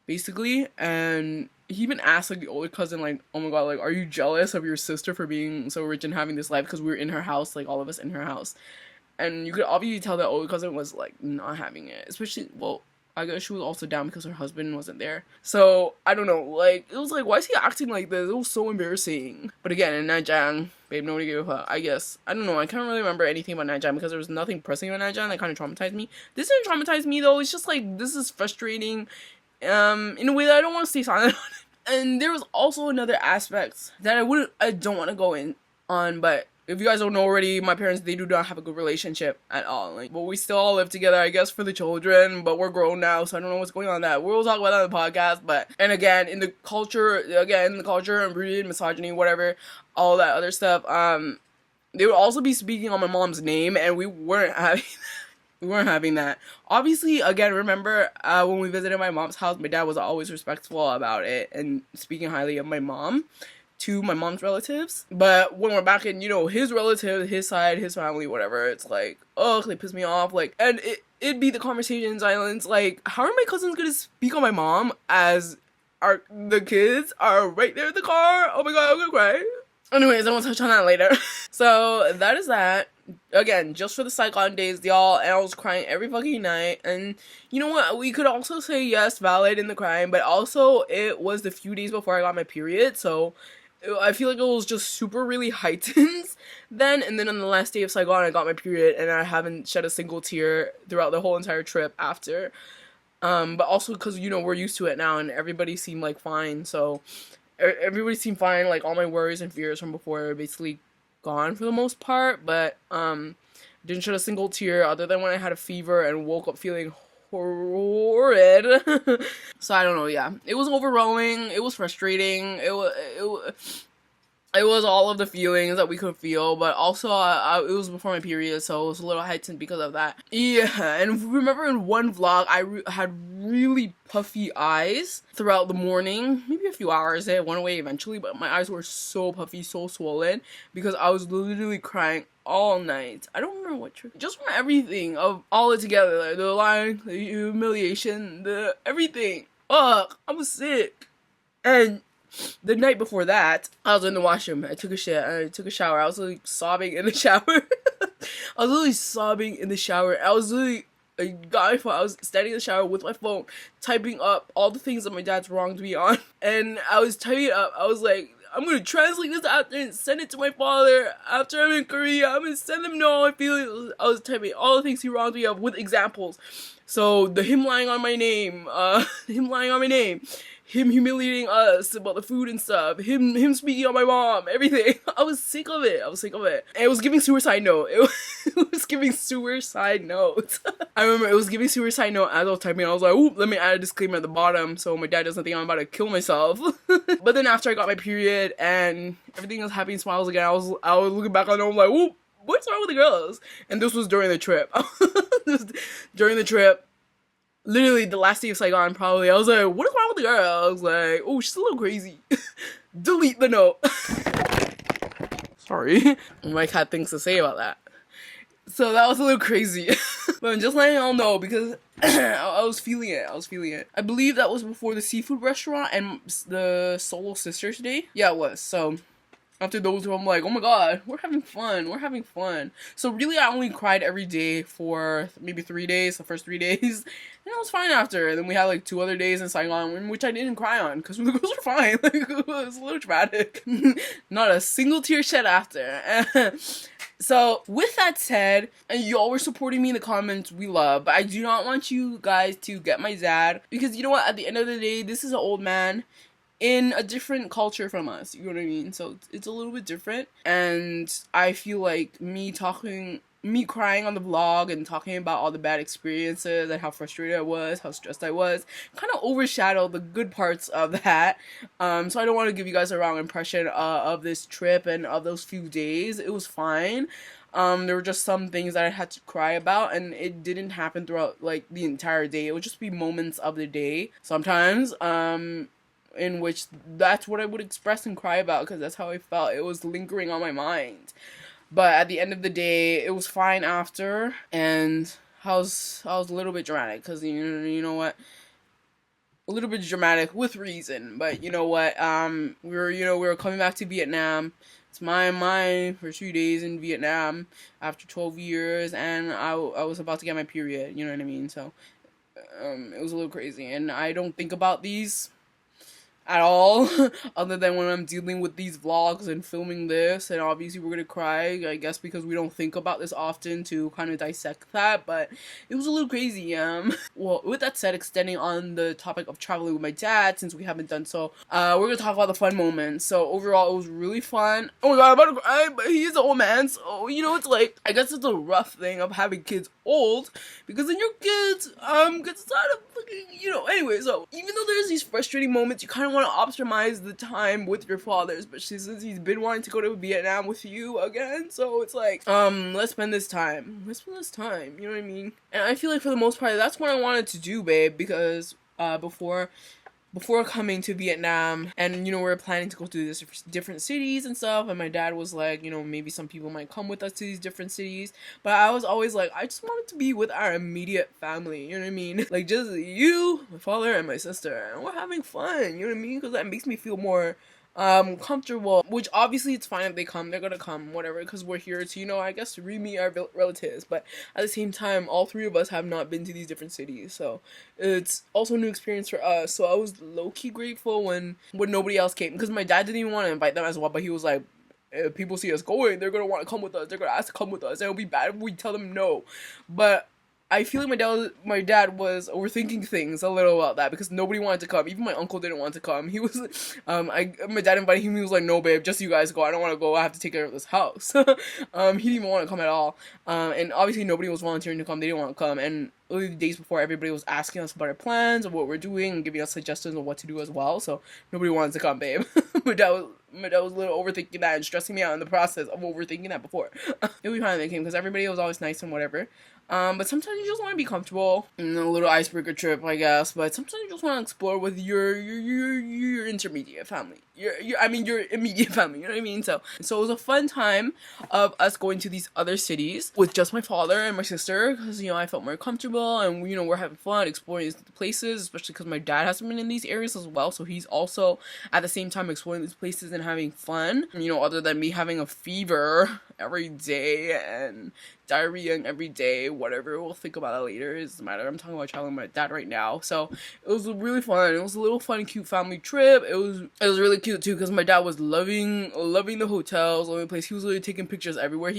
B: basically. And he even asked like the older cousin, like, oh my god, like, are you jealous of your sister for being so rich and having this life? Because we were in her house, like all of us in her house. and you could obviously tell that older cousin was like not having it, especially, well, I guess she was also down because her husband wasn't there. So I don't know, like it was like, why is he acting like this? It was so embarrassing. But again, in Nanjang, babe, nobody gave a fuck. I guess, I don't know, I can't really remember anything about Nanjang because there was nothing pressing about Nanjang that kind of traumatized me. This didn't traumatize me though. It's just like, this is frustrating in a way that I don't want to stay silent on it. And there was also another aspect that I don't want to go in on, but if you guys don't know already, my parents, they do not have a good relationship at all. Like, but we still all live together, I guess, for the children, but we're grown now, so I don't know what's going on with that. We'll talk about that on the podcast, but, and again, in the culture and rooted misogyny, whatever, all that other stuff, they would also be speaking on my mom's name, and we weren't having we weren't having that. Obviously, again, remember when we visited my mom's house, my dad was always respectful about it and speaking highly of my mom to my mom's relatives. But when we're back in, you know, his relatives, his side, his family, whatever, it's like, oh, they piss me off. Like, and it'd be the conversation in silence. Like, how are my cousins gonna speak on my mom as the kids are right there in the car? Oh my god, I'm gonna cry. Anyways, I won't touch on that later. So that is that. Again, just for the Saigon days, y'all, and I was crying every fucking night. And you know what? We could also say yes, valid in the crying, but also it was the few days before I got my period, so I feel like it was just super really heightened then. And then on the last day of Saigon, I got my period, and I haven't shed a single tear throughout the whole entire trip after. But also because, you know, we're used to it now, and everybody seemed like fine, so everybody seemed fine. Like, all my worries and fears from before are basically gone for the most part, but didn't shed a single tear other than when I had a fever and woke up feeling horrid. So I don't know, yeah, it was overwhelming, it was frustrating, it was all of the feelings that we could feel, but also it was before my period, so it was a little heightened because of that. Yeah, and remember in one vlog, I had really puffy eyes throughout the morning, maybe a few hours, it went away eventually, but my eyes were so puffy, so swollen, because I was literally crying all night. I don't remember what triggered, just from everything, of all it together, like the lying, the humiliation, the everything. Ugh, I was sick. And the night before that, I was in the washroom. I took a shit. I took a shower. I was literally sobbing in the shower. I was literally sobbing in the shower. I got my phone. I was standing in the shower with my phone, typing up all the things that my dad's wronged me on. And I was typing it up. I was like, I'm gonna translate this after and send it to my father after I'm in Korea. I'm gonna send him know how I feel. I was typing all the things he wronged me of with examples. So him lying on my name, him humiliating us about the food and stuff, him speaking on my mom, everything. I was sick of it. And it was giving suicide note. It was giving suicide note. I remember it was giving suicide note as I was typing. I was like, ooh, let me add a disclaimer at the bottom so my dad doesn't think I'm about to kill myself. But then after I got my period and everything was happy and smiles again, I was looking back on it, I'm like, ooh, what's wrong with the girls? And this was during the trip. During the trip. Literally the last day of Saigon, probably. I was like, what is wrong with the girl? I was like, oh, she's a little crazy. Delete the note. Sorry. Mike had things to say about that. So that was a little crazy. But I'm just letting y'all know because I was feeling it. I believe that was before the seafood restaurant and the Solo Sisters Day. Yeah, it was. So after those two, I'm like, oh my god, we're having fun. So really, I only cried every day for maybe 3 days, the first 3 days, and I was fine after. And then we had like 2 other days in Saigon, which I didn't cry on, because the girls were fine. Like, it was a little dramatic. Not a single tear shed after. So, with that said, and y'all were supporting me in the comments, we love, but I do not want you guys to get my dad, because you know what, at the end of the day, this is an old man in a different culture from us, you know what I mean? So it's a little bit different, and I feel like me crying on the vlog and talking about all the bad experiences and how frustrated I was, how stressed I was, kind of overshadowed the good parts of that. So I don't want to give you guys a wrong impression of this trip and of those few days. It was fine. There were just some things that I had to cry about, and it didn't happen throughout like the entire day. It would just be moments of the day sometimes. In which that's what I would express and cry about, because that's how I felt. It was lingering on my mind. But at the end of the day, it was fine after, and I was a little bit dramatic, because you know what? A little bit dramatic with reason, but you know what? We were coming back to Vietnam It's my first few days in Vietnam after 12 years, and I was about to get my period, you know what I mean? So, it was a little crazy, and I don't think about these at all other than when I'm dealing with these vlogs and filming this, and obviously we're gonna cry, I guess, because we don't think about this often to kind of dissect that, but it was a little crazy. Well, with that said, extending on the topic of traveling with my dad, since we haven't done so, we're gonna talk about the fun moments. So overall, it was really fun. Oh my god, I'm about to cry, but he's an old man, so you know, it's like, I guess it's a rough thing of having kids old, because then your kids gets tired of fucking, you know, anyway. So even though there's these frustrating moments, you kind of want to optimize the time with your father, especially since he's been wanting to go to Vietnam with you again. So it's like, let's spend this time, you know what I mean? And I feel like for the most part, that's what I wanted to do, babe, because before coming to Vietnam, and you know, we were planning to go to these different cities and stuff, and my dad was like, you know, maybe some people might come with us to these different cities, but I was always like, I just wanted to be with our immediate family, you know what I mean? Like, just you, my father, and my sister, and we're having fun, you know what I mean? Because that makes me feel more comfortable, which obviously it's fine if they come, they're gonna come, whatever, because we're here to, you know, I guess, re-meet our relatives, but at the same time, all three of us have not been to these different cities, so it's also a new experience for us. So I was low-key grateful when nobody else came, because my dad didn't even want to invite them as well, but he was like, if people see us going, they're gonna want to come with us, they're gonna ask to come with us, and it'll be bad if we tell them no. But I feel like my dad was overthinking things a little about that, because nobody wanted to come. Even my uncle didn't want to come. He was, my dad invited him. He was like, "No, babe, just you guys go. I don't want to go. I have to take care of this house." He didn't even want to come at all. And obviously nobody was volunteering to come. They didn't want to come. And the days before, everybody was asking us about our plans and what we're doing and giving us suggestions on what to do as well. So nobody wanted to come, babe. my dad was a little overthinking that and stressing me out in the process of overthinking that before. It would be fine when they came, because everybody was always nice and whatever. But sometimes you just want to be comfortable. A little icebreaker trip, I guess. But sometimes you just want to explore with your intermediate family. Your immediate family. You know what I mean? So it was a fun time of us going to these other cities with just my father and my sister, because, you know, I felt more comfortable, and, you know, we're having fun exploring these places, especially because my dad hasn't been in these areas as well. So he's also at the same time exploring these places and having fun. You know, other than me having a fever every day and diarrhea every day, whatever, we'll think about that later, it doesn't matter. I'm talking about traveling with my dad right now. So it was really fun. It was a little fun, cute family trip. It was really cute too, because my dad was loving the hotels, loving the place. He was really taking pictures everywhere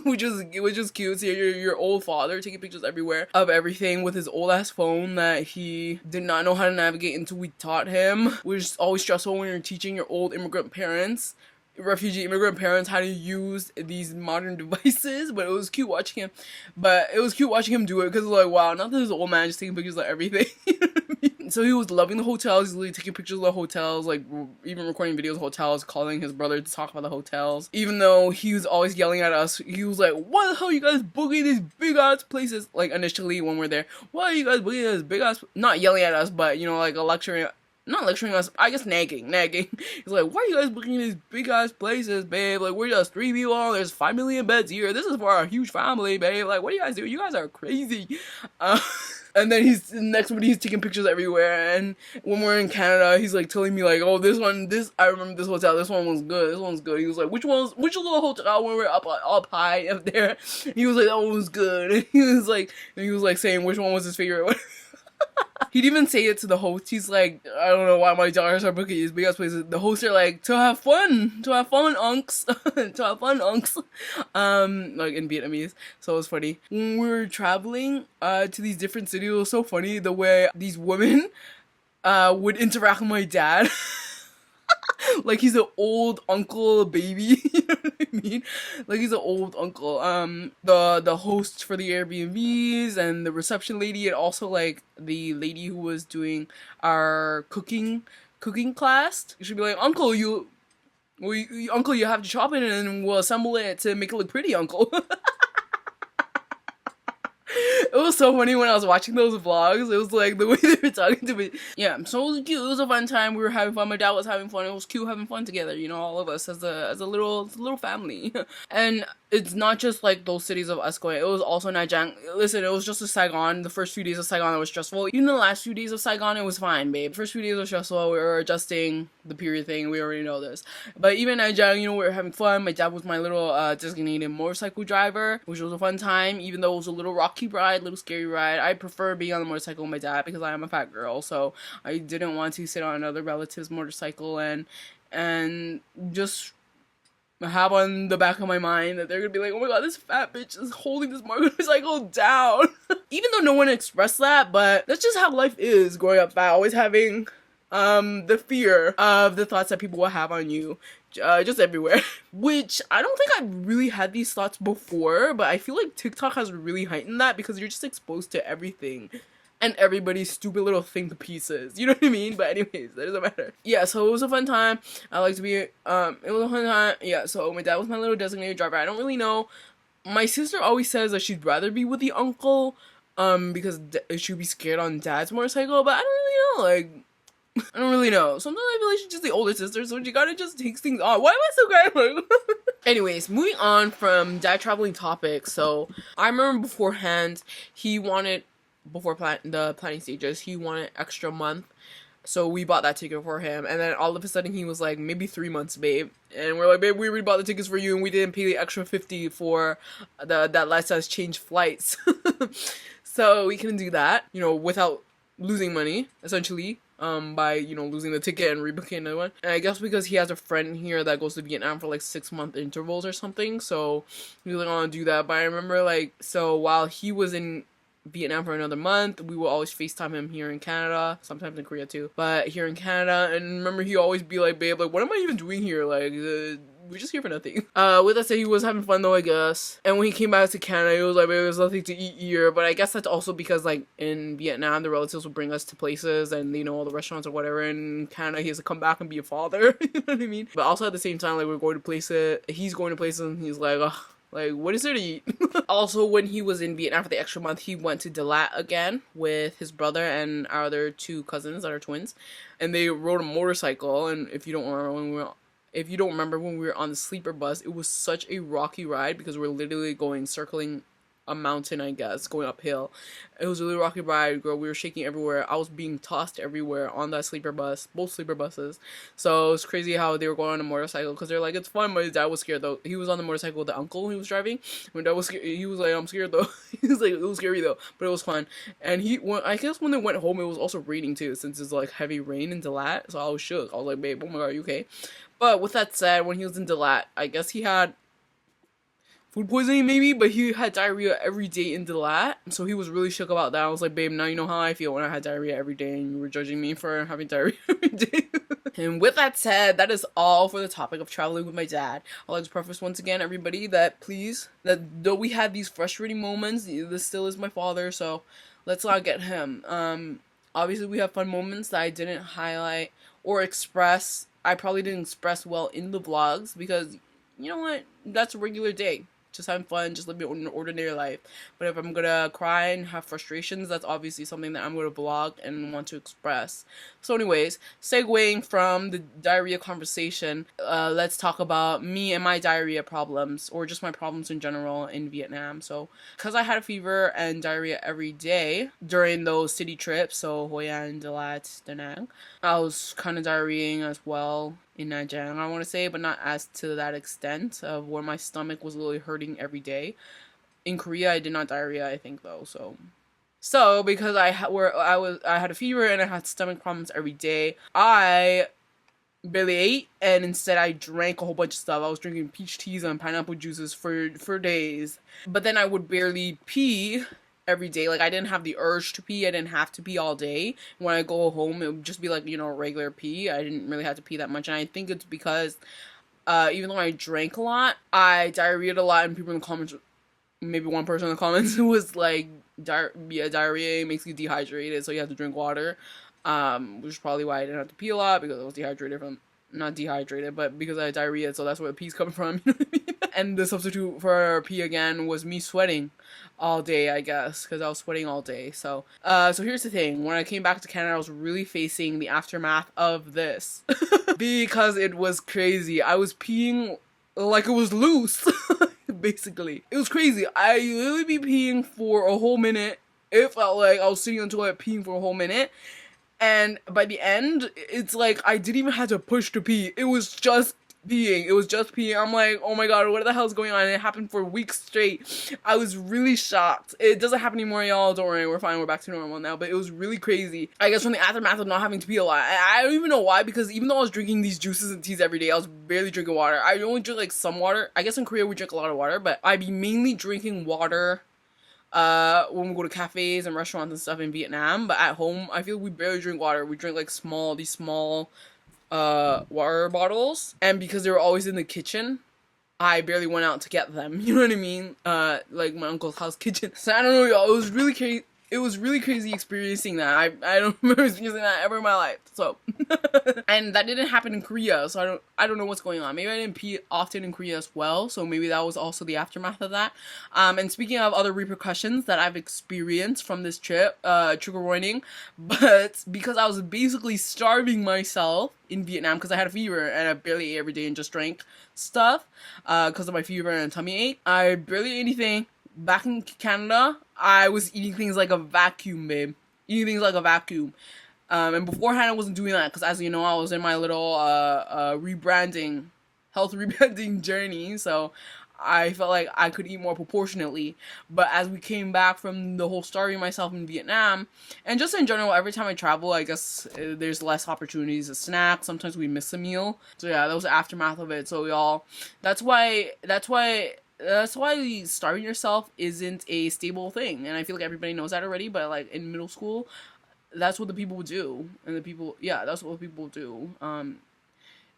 B: which was cute. So your old father taking pictures everywhere of everything with his old ass phone that he did not know how to navigate until we taught him, which is always stressful when you're teaching your old refugee immigrant parents how to use these modern devices. But it was cute watching him do it, because it was like, wow, not this old man just taking pictures of everything. You know what I mean? So he was loving the hotels. He's really taking pictures of the hotels, like even recording videos of hotels, calling his brother to talk about the hotels, even though he was always yelling at us. He was like, "What the hell are you guys booking these big ass places?" Like, initially when we're there, "Why are you guys booking this big ass," not yelling at us, but, you know, like not lecturing us, I guess nagging. He's like, "Why are you guys booking these big ass places, babe? Like, we're just 3 people, there's 5 million beds here. This is for our huge family, babe. Like, what do you guys do? You guys are crazy." And then next one, he's taking pictures everywhere. And when we're in Canada, he's like telling me like, "Oh, I remember this hotel. This one was good. This one's good." He was like, which little hotel when we're up high up there?" He was like, "That one was good." And he was like saying which one was his favorite. He'd even say it to the host. He's like, "I don't know why my daughters are booking these big ass places." The hosts are like, to have fun, unks, to have fun, unks, like in Vietnamese. So it was funny. When we were traveling, to these different cities, it was so funny the way these women, would interact with my dad. Like he's an old uncle baby. You know what I mean? Like he's an old uncle. The host for the Airbnbs and the reception lady, and also like the lady who was doing our cooking class. You should be like, "Uncle, you have to chop it and we'll assemble it to make it look pretty, uncle." It was so funny when I was watching those vlogs. It was like the way they were talking to me. Yeah, so it was cute. It was a fun time. We were having fun. My dad was having fun. It was cute having fun together. You know, all of us as a little family. And it's not just like those cities of us going. It was also Naijiang. Listen, it was just a Saigon. The first few days of Saigon that was stressful. Even the last few days of Saigon, it was fine, babe. The first few days were stressful. We were adjusting the period thing. We already know this. But even Naijiang, you know, we were having fun. My dad was my little designated motorcycle driver, which was a fun time. Even though it was a little rocky ride, little scary ride. I prefer being on the motorcycle with my dad because I am a fat girl. So I didn't want to sit on another relative's motorcycle and just have on the back of my mind that they're gonna be like, oh my god, this fat bitch is holding this motorcycle down. Even though no one expressed that, but that's just how life is growing up fat, always having the fear of the thoughts that people will have on you just everywhere. Which I don't think I really had these thoughts before, but I feel like TikTok has really heightened that because you're just exposed to everything and everybody's stupid little think pieces. You know what I mean? But anyways, that doesn't matter. Yeah, so it was a fun time. I like to be, it was a fun time. Yeah, so my dad was my little designated driver. I don't really know. My sister always says that she'd rather be with the uncle, because she'd be scared on dad's motorcycle, but I don't really know, like, I don't really know. Sometimes I feel like she's just the older sister, so she gotta just take things on. Why am I so crying? Anyways, moving on from dad traveling topics. So, I remember beforehand, he wanted, before the planning stages, he wanted extra month, so we bought that ticket for him, and then all of a sudden he was like, maybe 3 months, babe, and we're like, babe, we already bought the tickets for you and we didn't pay the extra 50 for that last us change flights. So we couldn't do that, you know, without losing money, essentially, by, you know, losing the ticket and rebooking another one. And I guess because he has a friend here that goes to Vietnam for like 6-month intervals or something, so he was like, I want to do that. But I remember, like, so while he was in Vietnam for another month, we will always FaceTime him here in Canada, sometimes in Korea too, but here in Canada. And remember, he always be like, babe, like, what am I even doing here? Like, we're just here for nothing. With that said, he was having fun though, I guess. And when he came back to Canada, he was like, babe, there's nothing to eat here. But I guess that's also because, like, in Vietnam, the relatives will bring us to places and, you know, all the restaurants or whatever. And in Canada, he has to come back and be a father. You know what I mean? But also at the same time, like, we're going to places, he's going to places and he's like, ugh, like, what is there to eat? Also, when he was in Vietnam for the extra month, he went to Dalat again with his brother and our other 2 cousins that are twins. And they rode a motorcycle. And if you don't remember when we were on the sleeper bus, it was such a rocky ride because we're literally circling a mountain, I guess, going uphill. It was a really rocky ride, girl. We were shaking everywhere. I was being tossed everywhere on that sleeper bus, both sleeper buses. So it was crazy how they were going on a motorcycle because they're like, it's fun, but his dad was scared though. He was on the motorcycle with the uncle he was driving. My dad was scared. He was like, I'm scared though. He was like, it was scary though, but it was fun. And I guess when they went home, it was also raining too, since it's like heavy rain in Dalat. So I was shook. I was like, babe, oh my god, are you okay? But with that said, when he was in Dalat, I guess he had food poisoning maybe, but he had diarrhea every day in Dalat. So he was really shook about that. I was like, babe, now you know how I feel when I had diarrhea every day and you were judging me for having diarrhea every day. And with that said, that is all for the topic of traveling with my dad. I'd like to preface once again, everybody, that though we had these frustrating moments, this still is my father, so let's not get him. Obviously we have fun moments that I didn't highlight or express. I probably didn't express well in the vlogs because, you know what, that's a regular day. Just having fun, just living an ordinary life. But if I'm gonna cry and have frustrations, that's obviously something that I'm gonna vlog and want to express. So anyways, segueing from the diarrhea conversation, let's talk about me and my diarrhea problems, or just my problems in general in Vietnam. So, because I had a fever and diarrhea every day during those city trips, so Hoi An, Dalat, Da Nang, I was kind of diarrheaing as well in Naijiang, I want to say, but not as to that extent of where my stomach was literally hurting every day. In Korea, I did not diarrhea, I think, though. So because I had a fever and I had stomach problems every day, I barely ate, and instead I drank a whole bunch of stuff. I was drinking peach teas and pineapple juices for days, but then I would barely pee every day. Like, I didn't have the urge to pee. I didn't have to pee all day. When I go home, it would just be like, you know, regular pee. I didn't really have to pee that much. And I think it's because even though I drank a lot, I diarrheaed a lot. And people in the comments, maybe one person in the comments who was like, diarrhea makes you dehydrated, so you have to drink water. Which is probably why I didn't have to pee a lot, because I was dehydrated from, not dehydrated, but because I had diarrhea, so that's where the pee's coming from. You know what I mean? And the substitute for pee again was me sweating all day, I guess, because I was sweating all day. So here's the thing. When I came back to Canada, I was really facing the aftermath of this because it was crazy. I was peeing like it was loose, basically. It was crazy. I literally be peeing for a whole minute. It felt like I was sitting on the toilet peeing for a whole minute. And by the end, it's like I didn't even have to push to pee. It was just peeing. It was just peeing. I'm like, oh my god, what the hell is going on? And it happened for weeks straight. I was really shocked. It doesn't happen anymore, y'all. Don't worry, we're fine. We're back to normal now. But it was really crazy. I guess from the aftermath of not having to pee a lot. I don't even know why, because even though I was drinking these juices and teas every day, I was barely drinking water. I only drink like some water. I guess in Korea we drink a lot of water, but I'd be mainly drinking water when we go to cafes and restaurants and stuff in Vietnam. But at home, I feel we barely drink water. We drink like these small water bottles, and because they were always in the kitchen, I barely went out to get them. You know what I mean? Like my uncle's house kitchen. So I don't know, y'all. It was really crazy. It was really crazy experiencing that. I don't remember experiencing that ever in my life. So, and that didn't happen in Korea. So I don't know what's going on. Maybe I didn't pee often in Korea as well. So maybe that was also the aftermath of that. And speaking of other repercussions that I've experienced from this trip, trigger warning. But because I was basically starving myself in Vietnam because I had a fever and I barely ate every day and just drank stuff because of my fever and tummy ache. I barely ate anything. Back in Canada, I was eating things like a vacuum, babe. Eating things like a vacuum. And beforehand, I wasn't doing that because, as you know, I was in my little health rebranding journey. So I felt like I could eat more proportionately. But as we came back from the whole starving myself in Vietnam, and just in general, every time I travel, I guess there's less opportunities to snack. Sometimes we miss a meal. So yeah, that was the aftermath of it. So y'all, that's why starving yourself isn't a stable thing. And I feel like everybody knows that already, but like in middle school, that's what the people would do. And that's what people would do. And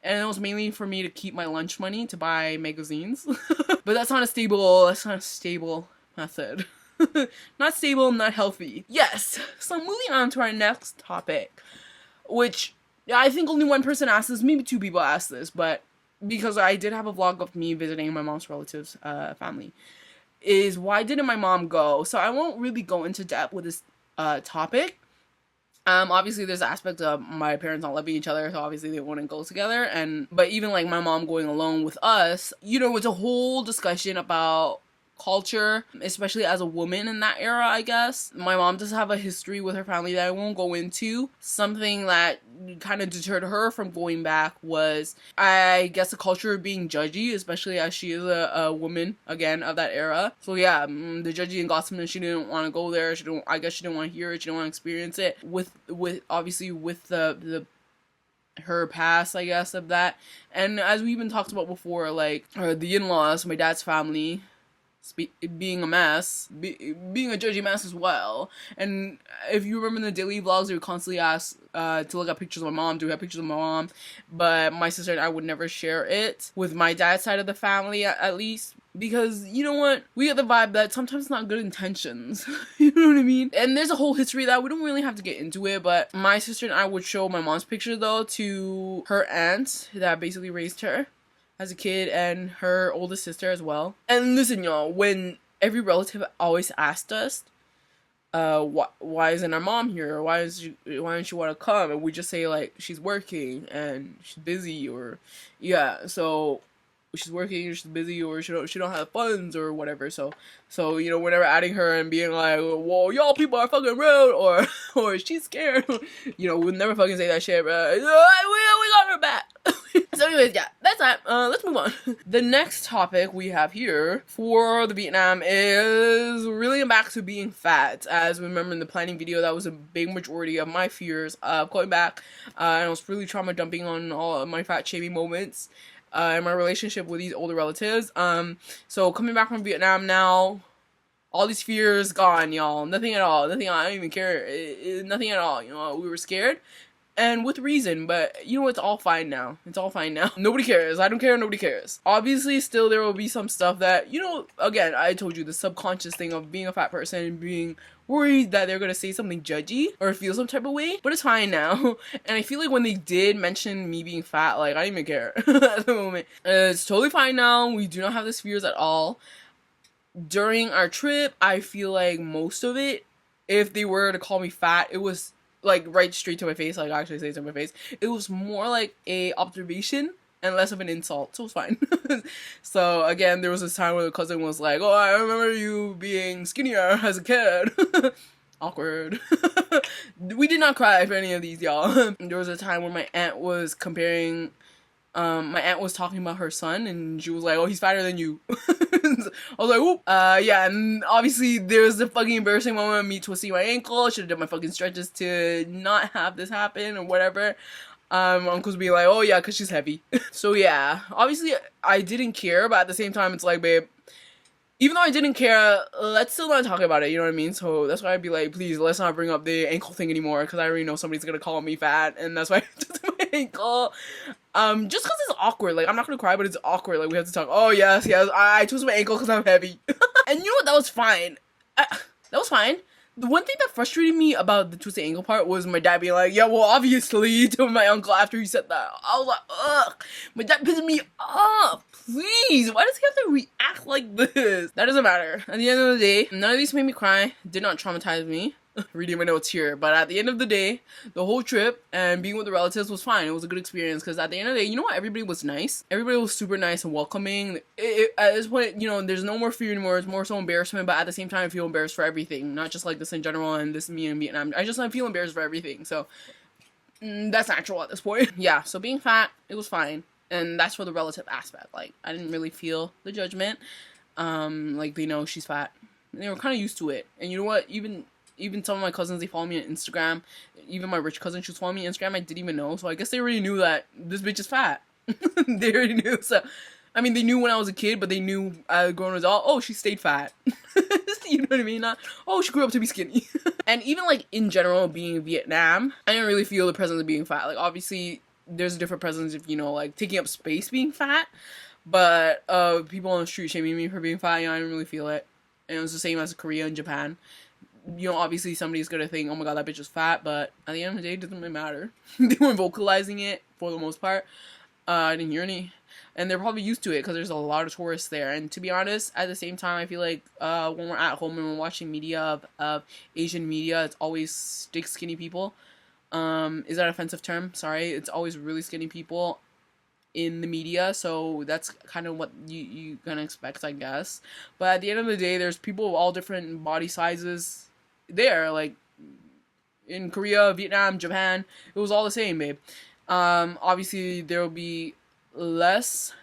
B: it was mainly for me to keep my lunch money to buy magazines. But that's not a stable method. Not stable, not healthy. Yes. So moving on to our next topic, which I think only one person asked this, maybe two people asked this, but because I did have a vlog of me visiting my mom's relatives' family, is why didn't my mom go? So I won't really go into depth with this topic. Obviously there's the aspect of my parents not loving each other, so obviously they wouldn't go together. But even like my mom going alone with us, you know, it's a whole discussion about culture, especially as a woman in that era, I guess. My mom does have a history with her family that I won't go into. Something that kind of deterred her from going back was, I guess, the culture of being judgy, especially as she is a woman, again, of that era. So yeah, the judgy and gossiping, she didn't want to go there. I guess she didn't want to hear it. She didn't want to experience it. With obviously with her past, I guess, of that. And as we even talked about before, like the in-laws, my dad's family, being a mess, being a judgy mess as well. And if you remember in the daily vlogs, they would constantly ask to look at pictures of my mom. Do we have pictures of my mom? But my sister and I would never share it with my dad's side of the family, at least. Because, you know what, we get the vibe that sometimes it's not good intentions. You know what I mean? And there's a whole history of that. We don't really have to get into it, but my sister and I would show my mom's picture, though, to her aunt that basically raised her as a kid, and her oldest sister as well. And listen, y'all, when every relative always asked us, why isn't our mom here? Why don't she want to come? And we just say, like, she's working and she's busy, or yeah, so she's working, she's busy, or she don't have funds or whatever. So you know, whenever adding her and being like, whoa, y'all people are fucking rude, or she's scared, you know, we'll never fucking say that shit, bro. We got her back. So anyways, yeah, that's that. Let's move on. The next topic we have here for the Vietnam is really back to being fat. As we remember in the planning video, that was a big majority of my fears of going back. And I was really trauma dumping on all of my fat shaming moments in my relationship with these older relatives. So coming back from Vietnam now, all these fears gone, y'all. Nothing at all. I don't even care. Nothing at all. You know, we were scared. and with reason, but you know, it's all fine now. It's all fine now. Nobody cares. I don't care. Nobody cares. Obviously, still there will be some stuff that, you know, again, I told you the subconscious thing of being a fat person and being worried that they're gonna say something judgy or feel some type of way, but it's fine now. And I feel like when they did mention me being fat, like, I didn't even care at the moment. It's totally fine now. We do not have these fears at all. During our trip, I feel like most of it, if they were to call me fat, it was like right straight to my face, like actually say it to my face. It was more like a observation and less of an insult, so it was fine. So again, there was this time where the cousin was like, oh, I remember you being skinnier as a kid. Awkward. We did not cry for any of these, y'all. There was a time when my aunt was comparing, my aunt was talking about her son, and she was like, oh, he's fatter than you. I was like, whoop. Yeah, and obviously there's the fucking embarrassing moment of me twisting my ankle. I should have done my fucking stretches to not have this happen or whatever. Uncle's being like, oh yeah, cause she's heavy. So yeah, obviously I didn't care, but at the same time it's like, babe, even though I didn't care, let's still not talk about it, you know what I mean? So that's why I'd be like, please, let's not bring up the ankle thing anymore, because I already know somebody's gonna call me fat, and that's why I twisted my ankle. Just because it's awkward, like, I'm not gonna cry, but it's awkward, like, we have to talk, oh yes, I twisted my ankle because I'm heavy. And you know what, that was fine. That was fine. The one thing that frustrated me about the twisted ankle part was my dad being like, yeah, well, obviously, to my uncle after he said that. I was like, ugh, my dad pissed me off. Please, why does he have to react like this? That doesn't matter. At the end of the day, none of these made me cry, did not traumatize me. Reading my notes here, but at the end of the day, the whole trip and being with the relatives was fine. It was a good experience because at the end of the day, you know what? Everybody was nice. Everybody was super nice and welcoming. At this point, you know, there's no more fear anymore. It's more so embarrassment, but at the same time, I feel embarrassed for everything, not just like this in general and this me in Vietnam. I feel embarrassed for everything. So that's natural at this point. Yeah. So being fat, it was fine, and that's for the relative aspect. Like I didn't really feel the judgment. Like they know she's fat. They were kind of used to it, and you know what? Even some of my cousins, they follow me on Instagram. Even my rich cousin, she was following me on Instagram. I didn't even know. So I guess they already knew that this bitch is fat. They already knew. So, I mean, they knew when I was a kid, but they knew as a grown adult, oh, she stayed fat. You know what I mean? Not, oh, she grew up to be skinny. And even, like, in general, being in Vietnam, I didn't really feel the presence of being fat. Like, obviously, there's a different presence if, you know, like, taking up space being fat. But people on the street shaming me for being fat, you know, I didn't really feel it. And it was the same as Korea and Japan. You know, obviously somebody's gonna think, oh my god, that bitch is fat, but at the end of the day, it doesn't really matter. They weren't vocalizing it for the most part. I didn't hear any. And they're probably used to it because there's a lot of tourists there. And to be honest, at the same time, I feel like when we're at home and we're watching media of Asian media, it's always thick, skinny people. Is that an offensive term? Sorry. It's always really skinny people in the media, so that's kind of what you gonna expect, I guess. But at the end of the day, there's people of all different body sizes there, like in Korea, Vietnam, Japan, it was all the same, babe. Obviously there will be less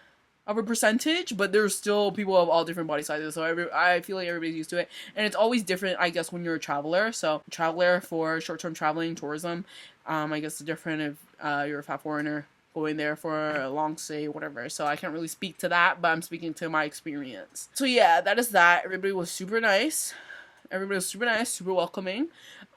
B: of a percentage, but there's still people of all different body sizes, so I feel like everybody's used to it, and it's always different, I guess, when you're a traveler. So traveler for short-term traveling, tourism, I guess it's different if you're a fat foreigner going there for a long stay, whatever. So I can't really speak to that, but I'm speaking to my experience. So yeah, that is that. Everybody was super nice. Everybody was super nice, super welcoming.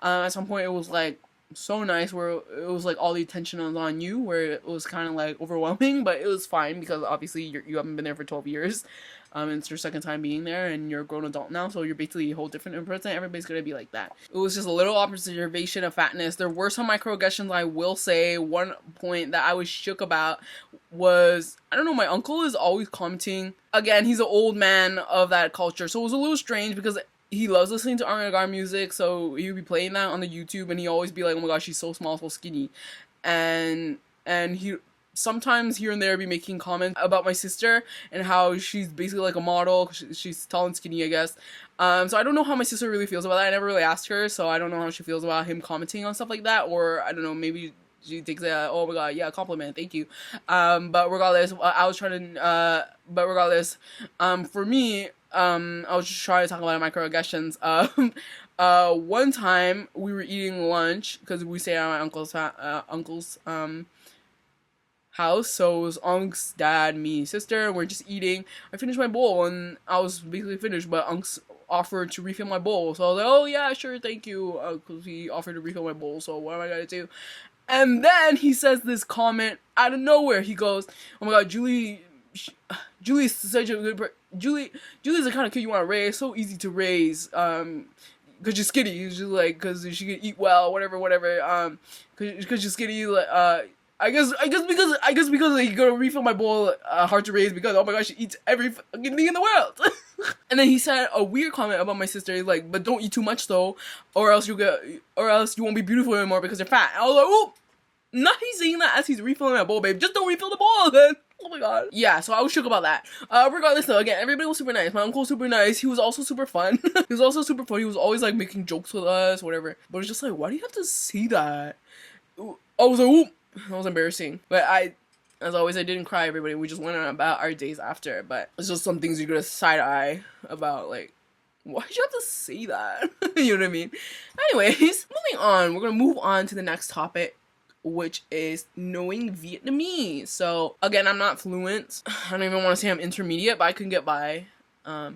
B: At some point, it was like so nice where it was like all the attention was on you, where it was kind of like overwhelming, but it was fine because obviously you haven't been there for 12 years. And it's your second time being there, and you're a grown adult now, so you're basically a whole different person. Everybody's gonna be like that. It was just a little observation of fatness. There were some microaggressions, I will say. One point that I was shook about was, I don't know, my uncle is always commenting. Again, he's an old man of that culture, so it was a little strange because he loves listening to avant-garde music, so he would be playing that on the YouTube, and he always be like, oh my gosh, she's so small, so skinny. And he sometimes here and there be making comments about my sister and how she's basically like a model. She's tall and skinny, I guess. So I don't know how my sister really feels about that. I never really asked her, so I don't know how she feels about him commenting on stuff like that, or I don't know, maybe she thinks that, oh my god, yeah, compliment, thank you. But regardless, I was trying to, for me, I was just trying to talk about microaggressions. One time we were eating lunch because we stayed at my uncle's house, so it was unc's dad, me, sister, and we're just eating. I finished my bowl and I was basically finished, but unc's offered to refill my bowl, so I was like, oh yeah, sure, thank you, because he offered to refill my bowl, so what am I gonna do? And then he says this comment out of nowhere. He goes, "Oh my god, Julie's such a good Julie's the kind of kid you want to raise. So easy to raise. Cause you're skinny. Usually, like, cause she can eat well, whatever. Cause you're skinny. I guess because you gotta refill my bowl. Hard to raise because oh my gosh, she eats every fucking thing in the world." And then he said a weird comment about my sister. He's like, "But don't eat too much though, or else you won't be beautiful anymore because you're fat." And I was like, "Oh, not he's saying that as he's refilling my bowl, babe. Just don't refill the bowl then." Oh my god. Yeah, so I was shook about that. Regardless though, again, everybody was super nice. My uncle was super nice. He was also super fun. He was always like making jokes with us, whatever. But it's just like, why do you have to say that? I was like, "Ooh." That was embarrassing. But as always, I didn't cry, everybody. We just went on about our days after. But it's just some things you gotta side-eye about, like, why did you have to say that? You know what I mean? Anyways, moving on. We're gonna move on to the next topic, which is knowing Vietnamese. So, again, I'm not fluent. I don't even want to say I'm intermediate, but I can get by. I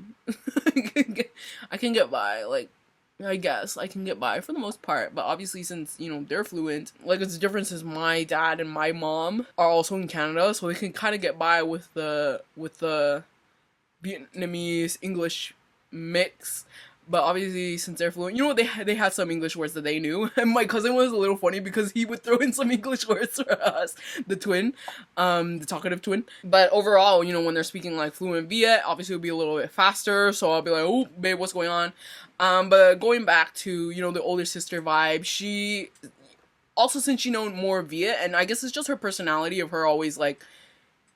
B: can get by, like, I guess I can get by for the most part, but obviously since, you know, they're fluent, like it's the difference is my dad and my mom are also in Canada, so they can kind of get by with the Vietnamese English mix. But obviously, since they're fluent, you know, they had some English words that they knew. And my cousin was a little funny because he would throw in some English words for us. The twin, the talkative twin. But overall, you know, when they're speaking like fluent Viet, obviously it'll be a little bit faster. So I'll be like, "Oh, babe, what's going on?" But going back to, you know, the older sister vibe, she also, since she knows more Viet, and I guess it's just her personality of her always like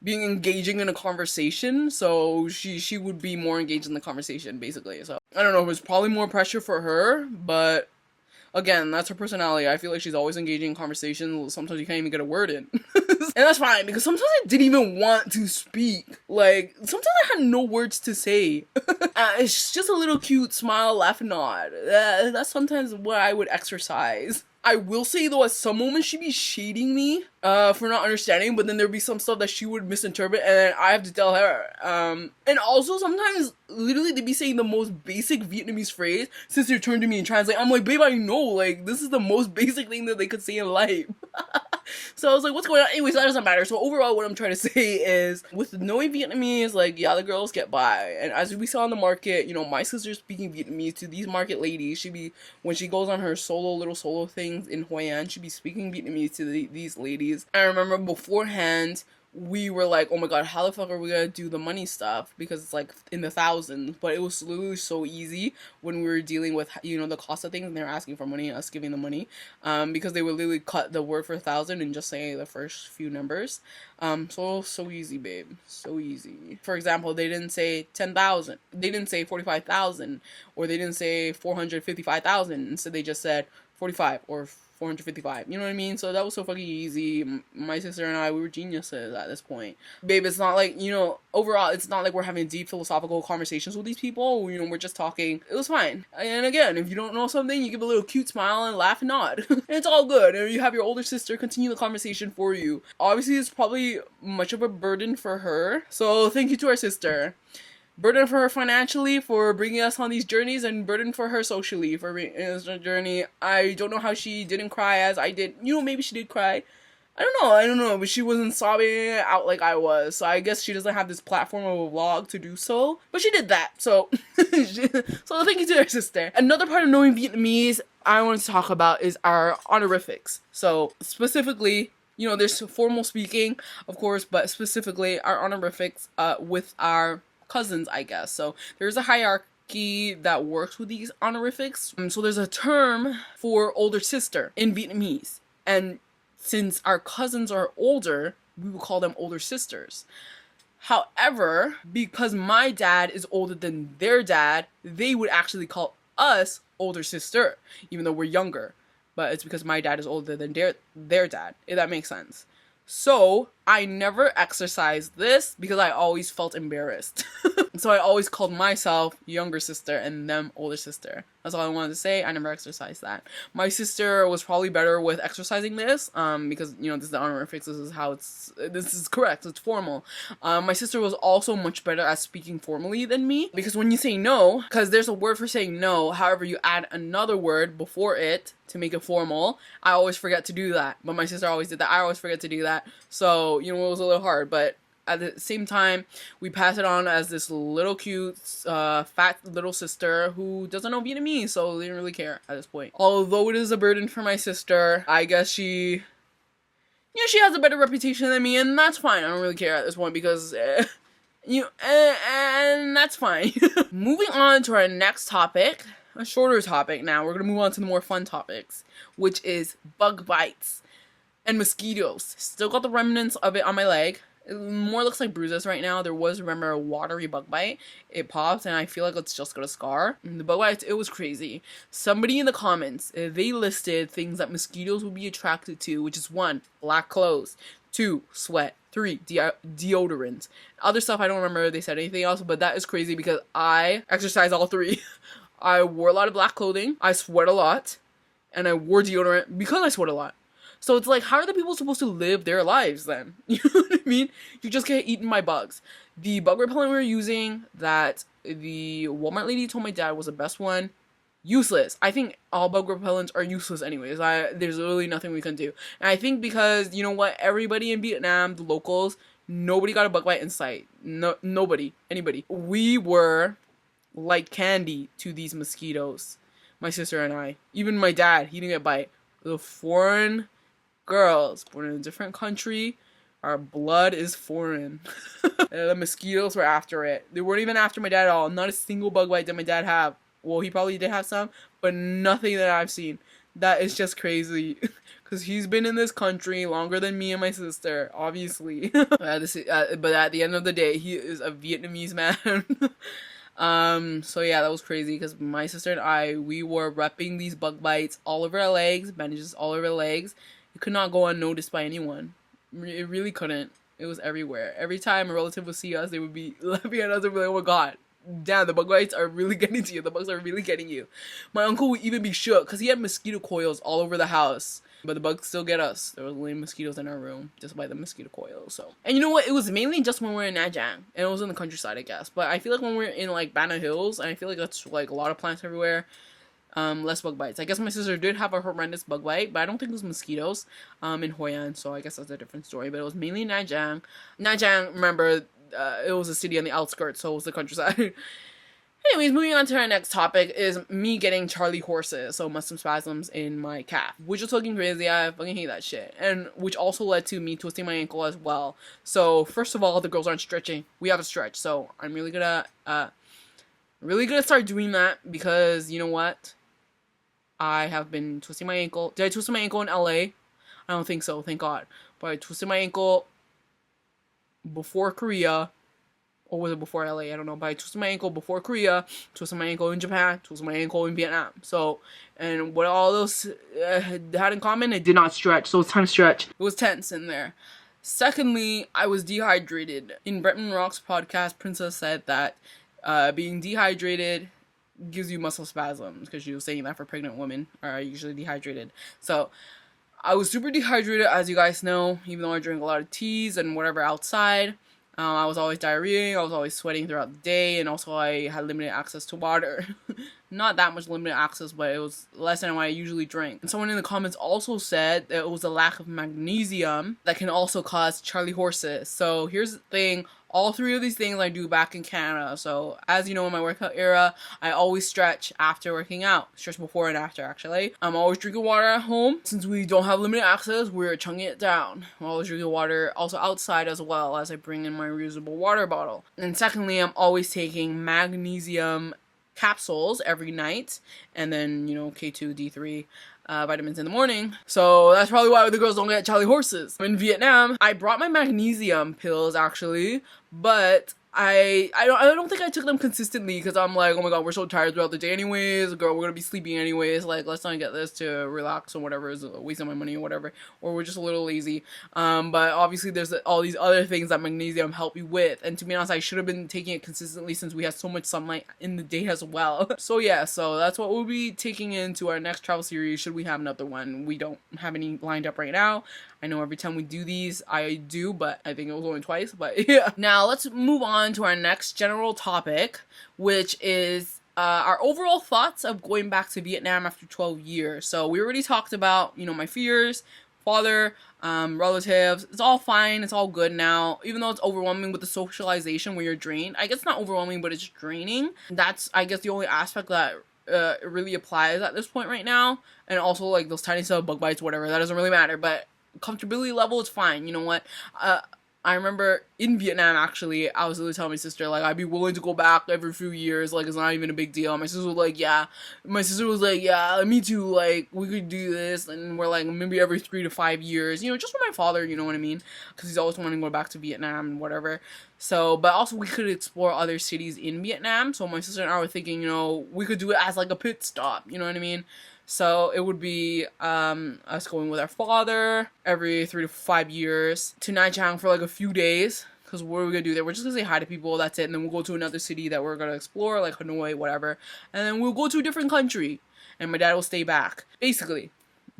B: being engaging in a conversation, so she would be more engaged in the conversation, basically. So I don't know, it was probably more pressure for her, but again, that's her personality. I feel like she's always engaging in conversations. Sometimes you can't even get a word in. And that's fine, because sometimes I didn't even want to speak. Like, sometimes I had no words to say. It's just a little cute smile, laugh, and nod. That's sometimes what I would exercise. I will say though, at some moments she'd be shading me for not understanding, but then there'd be some stuff that she would misinterpret, and then I have to tell her. And also sometimes, literally, they'd be saying the most basic Vietnamese phrase. Sister turned to me and translate. I'm like, babe, I know, like, this is the most basic thing that they could say in life. So I was like, what's going on? Anyways, that doesn't matter. So overall, what I'm trying to say is, with knowing Vietnamese, like, yeah, the girls get by. And as we saw in the market, you know, my sister's speaking Vietnamese to these market ladies. When she goes on her little solo things in Hoi An, she'd be speaking Vietnamese to these ladies. I remember beforehand, we were like, oh my god, how the fuck are we gonna do the money stuff? Because it's like in the thousands. But it was literally so easy when we were dealing with, you know, the cost of things and they were asking for money, us giving the money. Because they would literally cut the word for 1,000 and just say the first few numbers. So easy, babe. So easy. For example, they didn't say 10,000. They didn't say 45,000. Or they didn't say 455,000. Instead, they just said 45 or 455, you know what I mean? So that was so fucking easy. My sister and I, we were geniuses at this point. Babe, it's not like, you know, overall, it's not like we're having deep philosophical conversations with these people. You know, we're just talking. It was fine. And again, if you don't know something, you give a little cute smile and laugh and nod. And it's all good. And you have your older sister continue the conversation for you. Obviously, it's probably much of a burden for her. So thank you to our sister. Burden for her financially for bringing us on these journeys, and burden for her socially for bringing us on a journey. I don't know how she didn't cry as I did. You know, maybe she did cry. I don't know, but she wasn't sobbing it out like I was. So I guess she doesn't have this platform of a vlog to do so. But she did that. So, so thank you to her sister. Another part of knowing Vietnamese I want to talk about is our honorifics. So specifically, you know, there's formal speaking, of course, but specifically our honorifics with our cousins, I guess. So there's a hierarchy that works with these honorifics. So there's a term for older sister in Vietnamese. And since our cousins are older, we would call them older sisters. However, because my dad is older than their dad, they would actually call us older sister, even though we're younger. But it's because my dad is older than their dad, if that makes sense. So I never exercised this because I always felt embarrassed. So I always called myself younger sister and them older sister. That's all I wanted to say. I never exercised that. My sister was probably better with exercising this, because, you know, this is the honorifics. This is correct. It's formal. My sister was also much better at speaking formally than me, because when you say no, because there's a word for saying no, however, you add another word before it to make it formal. I always forget to do that, but my sister always did that. I always forget to do that. So, you know, it was a little hard, but at the same time, we pass it on as this little cute, fat little sister who doesn't know Vietnamese, so they didn't really care at this point. Although it is a burden for my sister, I guess she has a better reputation than me, and that's fine. I don't really care at this point because, and that's fine. Moving on to our next topic, a shorter topic now. We're gonna move on to the more fun topics, which is bug bites and mosquitoes. Still got the remnants of it on my leg. It more looks like bruises right now. There was, remember, a watery bug bite. It popped, and I feel like it's just got a scar. And the bug bites, it was crazy. Somebody in the comments, they listed things that mosquitoes would be attracted to, which is 1, black clothes, 2, sweat, 3, deodorant. Other stuff, I don't remember if they said anything else, but that is crazy because I exercise all 3. I wore a lot of black clothing, I sweat a lot, and I wore deodorant because I sweat a lot. So it's like, how are the people supposed to live their lives then? You know what I mean? You just get eaten by bugs. The bug repellent we were using that the Walmart lady told my dad was the best one, useless. I think all bug repellents are useless anyways. There's literally nothing we can do. And I think because, you know what, everybody in Vietnam, the locals, nobody got a bug bite in sight. No, nobody. Anybody. We were like candy to these mosquitoes. My sister and I. Even my dad, he didn't get bite. The foreign girls born in a different country, our blood is foreign. The mosquitoes were after it. They weren't even after my dad at all. Not a single bug bite did my dad have. Well, he probably did have some, but nothing that I've seen. That is just crazy. Because he's been in this country longer than me and my sister, obviously. But at the end of the day, he is a Vietnamese man. So yeah, that was crazy because my sister and I, we were repping these bug bites all over our legs, bandages all over our legs. It could not go unnoticed by anyone. It really couldn't. It was everywhere. Every time a relative would see us, they would be laughing at us and be like, oh my god, damn, the bug bites are really getting to you. The bugs are really getting you. My uncle would even be shook because he had mosquito coils all over the house. But the bugs still get us. There was only mosquitoes in our room just by the mosquito coils. So, and you know what? It was mainly just when we were in Nha Trang. And it was in the countryside, I guess. But I feel like when we're in like Banna Hills, and I feel like that's like a lot of plants everywhere, less bug bites. I guess my sister did have a horrendous bug bite, but I don't think it was mosquitoes in Hoi An, so I guess that's a different story. But it was mainly Nha Trang. Nha Trang, remember, it was a city on the outskirts, so it was the countryside. Anyways, moving on to our next topic is me getting charley horses, so muscle spasms in my calf, which is fucking crazy. I fucking hate that shit, and which also led to me twisting my ankle as well. So first of all, the girls aren't stretching. We have to stretch, so I'm really gonna start doing that because you know what? I have been twisting my ankle. Did I twist my ankle in LA? I don't think so, thank God. But I twisted my ankle before Korea. Or was it before LA? I don't know. But I twisted my ankle before Korea, twisted my ankle in Japan, twisted my ankle in Vietnam. So, and what all those had in common, it did not stretch. So it's time to stretch. It was tense in there. Secondly, I was dehydrated. In Bretman Rock's podcast, Princess said that being dehydrated gives you muscle spasms because she was saying that for pregnant women are usually dehydrated. So I was super dehydrated, as you guys know, even though I drank a lot of teas and whatever outside. I was always diarrheaing, I was always sweating throughout the day, and also I had limited access to water. Not that much limited access, but it was less than what I usually drink. And someone in the comments also said that it was a lack of magnesium that can also cause charley horses. So here's the thing, all 3 of these things I do back in Canada. So as you know, in my workout era, I always stretch after working out. Stretch before and after, actually. I'm always drinking water at home. Since we don't have limited access, we're chunking it down. I'm always drinking water also outside as well as I bring in my reusable water bottle. And secondly, I'm always taking magnesium capsules every night. And then, you know, K2, D3, vitamins in the morning. So that's probably why the girls don't get charley horses. In Vietnam, I brought my magnesium pills actually, but I don't think I took them consistently because I'm like, oh my god, we're so tired throughout the day anyways, girl, we're gonna be sleeping anyways, like, let's not get this to relax or whatever, is wasting my money or whatever, or we're just a little lazy. But obviously there's all these other things that magnesium help you with, and to be honest, I should have been taking it consistently since we had so much sunlight in the day as well. So yeah, so that's what we'll be taking into our next travel series, should we have another one. We don't have any lined up right now. I know every time we do these, I do, but I think it was only twice, but yeah. Now, let's move on to our next general topic, which is our overall thoughts of going back to Vietnam after 12 years. So we already talked about, you know, my fears, father, relatives. It's all fine. It's all good now, even though it's overwhelming with the socialization where you're drained. I guess it's not overwhelming, but it's draining. That's, I guess, the only aspect that it really applies at this point right now. And also, like, those tiny stuff, bug bites, whatever, that doesn't really matter, but comfortability level is fine. You know what, I remember in Vietnam, actually, I was really telling my sister, like, I'd be willing to go back every few years, like, it's not even a big deal. My sister was like, yeah, me too, like, we could do this, and we're like, maybe every 3 to 5 years, you know, just for my father, you know what I mean, because he's always wanting to go back to Vietnam and whatever. So, but also we could explore other cities in Vietnam, so my sister and I were thinking, you know, we could do it as, like, a pit stop, you know what I mean? So it would be us going with our father every 3 to 5 years to Nha Trang for like a few days. Because what are we going to do there? We're just going to say hi to people, that's it. And then we'll go to another city that we're going to explore, like Hanoi, whatever. And then we'll go to a different country. And my dad will stay back, basically.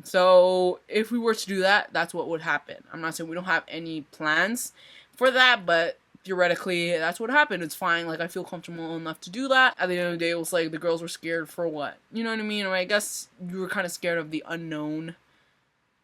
B: So if we were to do that, that's what would happen. I'm not saying we don't have any plans for that, but theoretically, that's what happened. It's fine. Like, I feel comfortable enough to do that. At the end of the day, it was like the girls were scared for what? You know what I mean? Or I guess you were kind of scared of the unknown.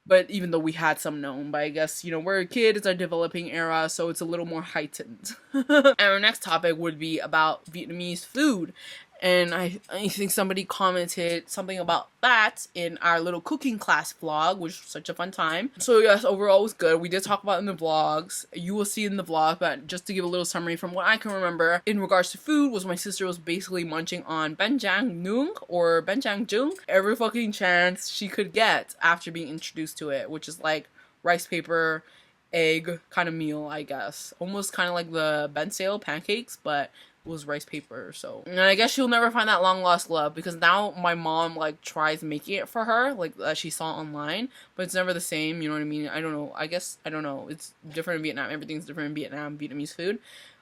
B: But even though we had some known, but I guess, you know, we're a kid, it's our developing era, so it's a little more heightened. And our next topic would be about Vietnamese food. And I think somebody commented something about that in our little cooking class vlog, which was such a fun time. So yes, overall it was good. We did talk about it in the vlogs. You will see in the vlog, but just to give a little summary from what I can remember in regards to food was my sister was basically munching on banjang nung or banjang jung every fucking chance she could get after being introduced to it, which is like rice paper, egg kind of meal, I guess. Almost kind of like the banh xeo pancakes, but was rice paper. So, and I guess she'll never find that long lost love, because now my mom like tries making it for her, like that she saw online, but it's never the same, you know what I mean? I don't know, I guess, I don't know, it's different in Vietnam. Everything's different in Vietnam, Vietnamese food.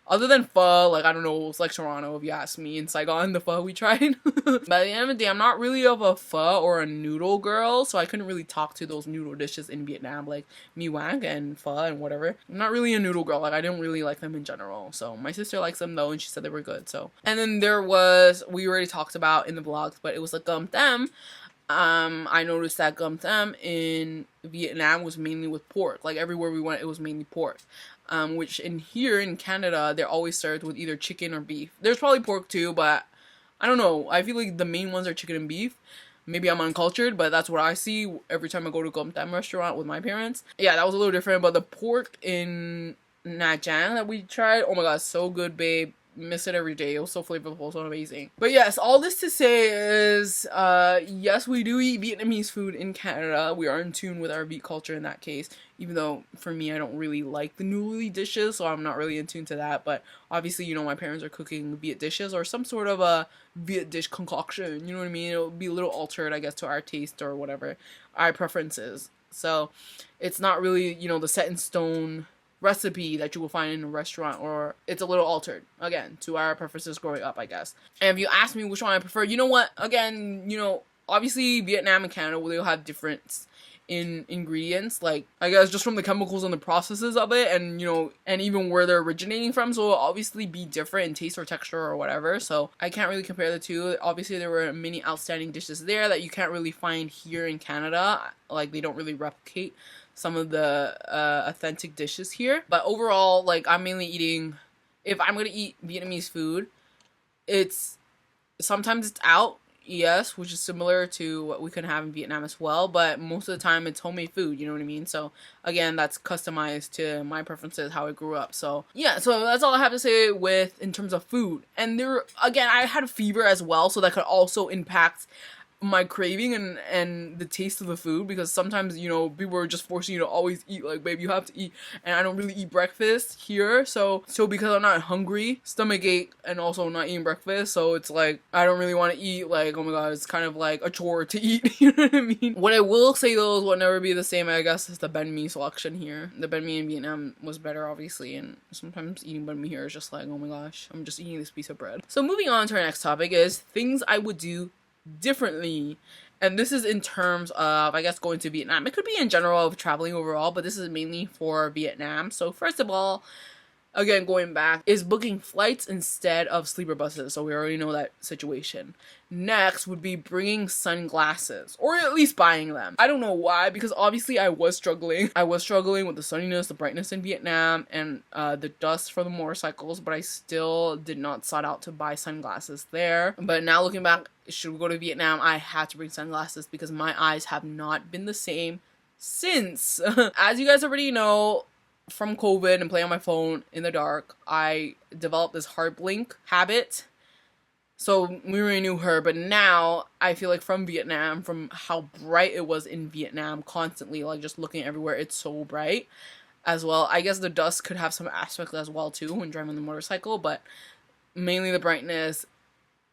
B: Other than pho, like, I don't know, it's like Toronto, if you ask me, in Saigon, the pho we tried. But at the end of the day, I'm not really of a pho or a noodle girl, so I couldn't really talk to those noodle dishes in Vietnam, like mi wang and pho and whatever. I'm not really a noodle girl, like, I didn't really like them in general. So my sister likes them though, and she said they were good, so. And then there was, we already talked about in the vlogs, but it was like gum tam. I noticed that gum tam in Vietnam was mainly with pork. Like, everywhere we went, it was mainly pork. Which in here in Canada, they're always served with either chicken or beef. There's probably pork too, but I don't know. I feel like the main ones are chicken and beef. Maybe I'm uncultured, but that's what I see every time I go to Gom Tam restaurant with my parents. Yeah, that was a little different, but the pork in Nha Trang that we tried, oh my god, so good, babe. Miss it every day. It was so flavorful, so amazing. But yes, all this to say is, yes, we do eat Vietnamese food in Canada. We are in tune with our Viet culture in that case, even though for me, I don't really like the noodly dishes, so I'm not really in tune to that. But obviously, you know, my parents are cooking Viet dishes or some sort of a Viet dish concoction, you know what I mean? It'll be a little altered, I guess, to our taste or whatever, our preferences. So it's not really, you know, the set in stone recipe that you will find in a restaurant, or it's a little altered, again, to our preferences growing up, I guess. And if you ask me which one I prefer, you know what, again, you know, obviously Vietnam and Canada, they'll have difference in ingredients, like, I guess just from the chemicals and the processes of it, and, you know, and even where they're originating from, so it'll obviously be different in taste or texture or whatever, so I can't really compare the two. Obviously there were many outstanding dishes there that you can't really find here in Canada, like, they don't really replicate some of the authentic dishes here. But overall, like, I'm mainly eating, if I'm gonna eat Vietnamese food, it's sometimes it's out, yes, which is similar to what we can have in Vietnam as well, but most of the time it's homemade food, you know what I mean? So again, that's customized to my preferences, how I grew up. So yeah, so that's all I have to say with in terms of food. And there, again, I had a fever as well, so that could also impact my craving and the taste of the food, because sometimes, you know, people are just forcing you to always eat, like, babe, you have to eat, and I don't really eat breakfast here, so because I'm not hungry, stomach ache, and also not eating breakfast, so it's like I don't really want to eat, like, oh my god, it's kind of like a chore to eat. You know what I mean? What I will say though is will never be the same, I guess, is the banh mi selection here. The banh mi in Vietnam was better, obviously, and sometimes eating banh mi here is just like, oh my gosh, I'm just eating this piece of bread. So moving on to our next topic is things I would do differently, and this is in terms of, I guess, going to Vietnam. It could be in general of traveling overall, but this is mainly for Vietnam. So first of all, again, going back, is booking flights instead of sleeper buses. So we already know that situation. Next would be bringing sunglasses, or at least buying them. I don't know why, because obviously I was struggling. I was struggling with the sunniness, the brightness in Vietnam, and the dust from the motorcycles, but I still did not sought out to buy sunglasses there. But now looking back, should we go to Vietnam, I had to bring sunglasses because my eyes have not been the same since. As you guys already know, from COVID and playing on my phone in the dark, I developed this hard blink habit. So we already knew her, but now I feel like from Vietnam, from how bright it was in Vietnam constantly, like just looking everywhere, it's so bright as well. I guess the dust could have some aspect as well too when driving the motorcycle, but mainly the brightness.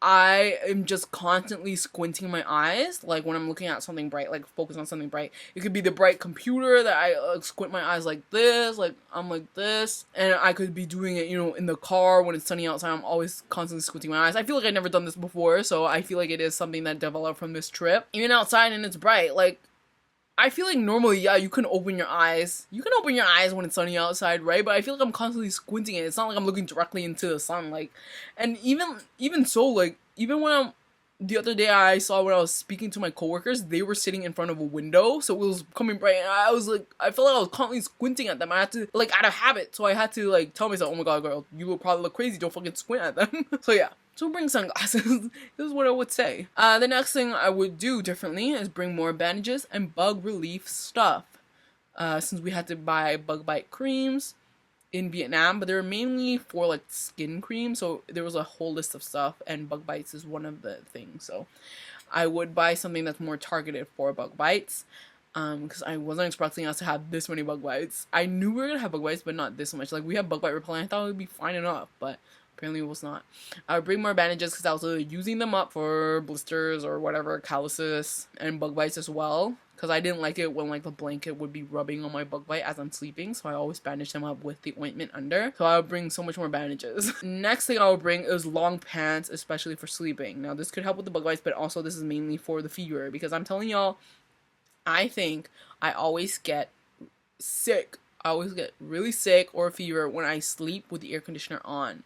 B: I am just constantly squinting my eyes, like when I'm looking at something bright, like focus on something bright. It could be the bright computer that I squint my eyes like this, like I'm like this, and I could be doing it, you know, in the car when it's sunny outside. I'm always constantly squinting my eyes. I feel like I've never done this before, so I feel like it is something that developed from this trip. Even outside and it's bright, like, I feel like normally, yeah, you can open your eyes. You can open your eyes when it's sunny outside, right? But I feel like I'm constantly squinting it. It's not like I'm looking directly into the sun. Like, and even so, like, even when the other day I saw when I was speaking to my coworkers, they were sitting in front of a window, so it was coming bright, and I was like, I felt like I was constantly squinting at them. I had to, like, out of habit, so I had to, like, tell myself, oh my god, girl, you will probably look crazy, don't fucking squint at them. So yeah. So bring sunglasses. This is what I would say. The next thing I would do differently is bring more bandages and bug relief stuff. Since we had to buy bug bite creams in Vietnam, but they're mainly for like skin cream. So there was a whole list of stuff, and bug bites is one of the things. So I would buy something that's more targeted for bug bites. Because I wasn't expecting us to have this many bug bites. I knew we were gonna have bug bites, but not this much. Like, we have bug bite repellent. I thought it would be fine enough, but apparently it was not. I would bring more bandages because I was using them up for blisters or whatever, calluses, and bug bites as well. Because I didn't like it when, like, the blanket would be rubbing on my bug bite as I'm sleeping, so I always bandage them up with the ointment under. So I would bring so much more bandages. Next thing I would bring is long pants, especially for sleeping. Now, this could help with the bug bites, but also this is mainly for the fever, because I'm telling y'all, I think I always get sick. I always get really sick or fever when I sleep with the air conditioner on.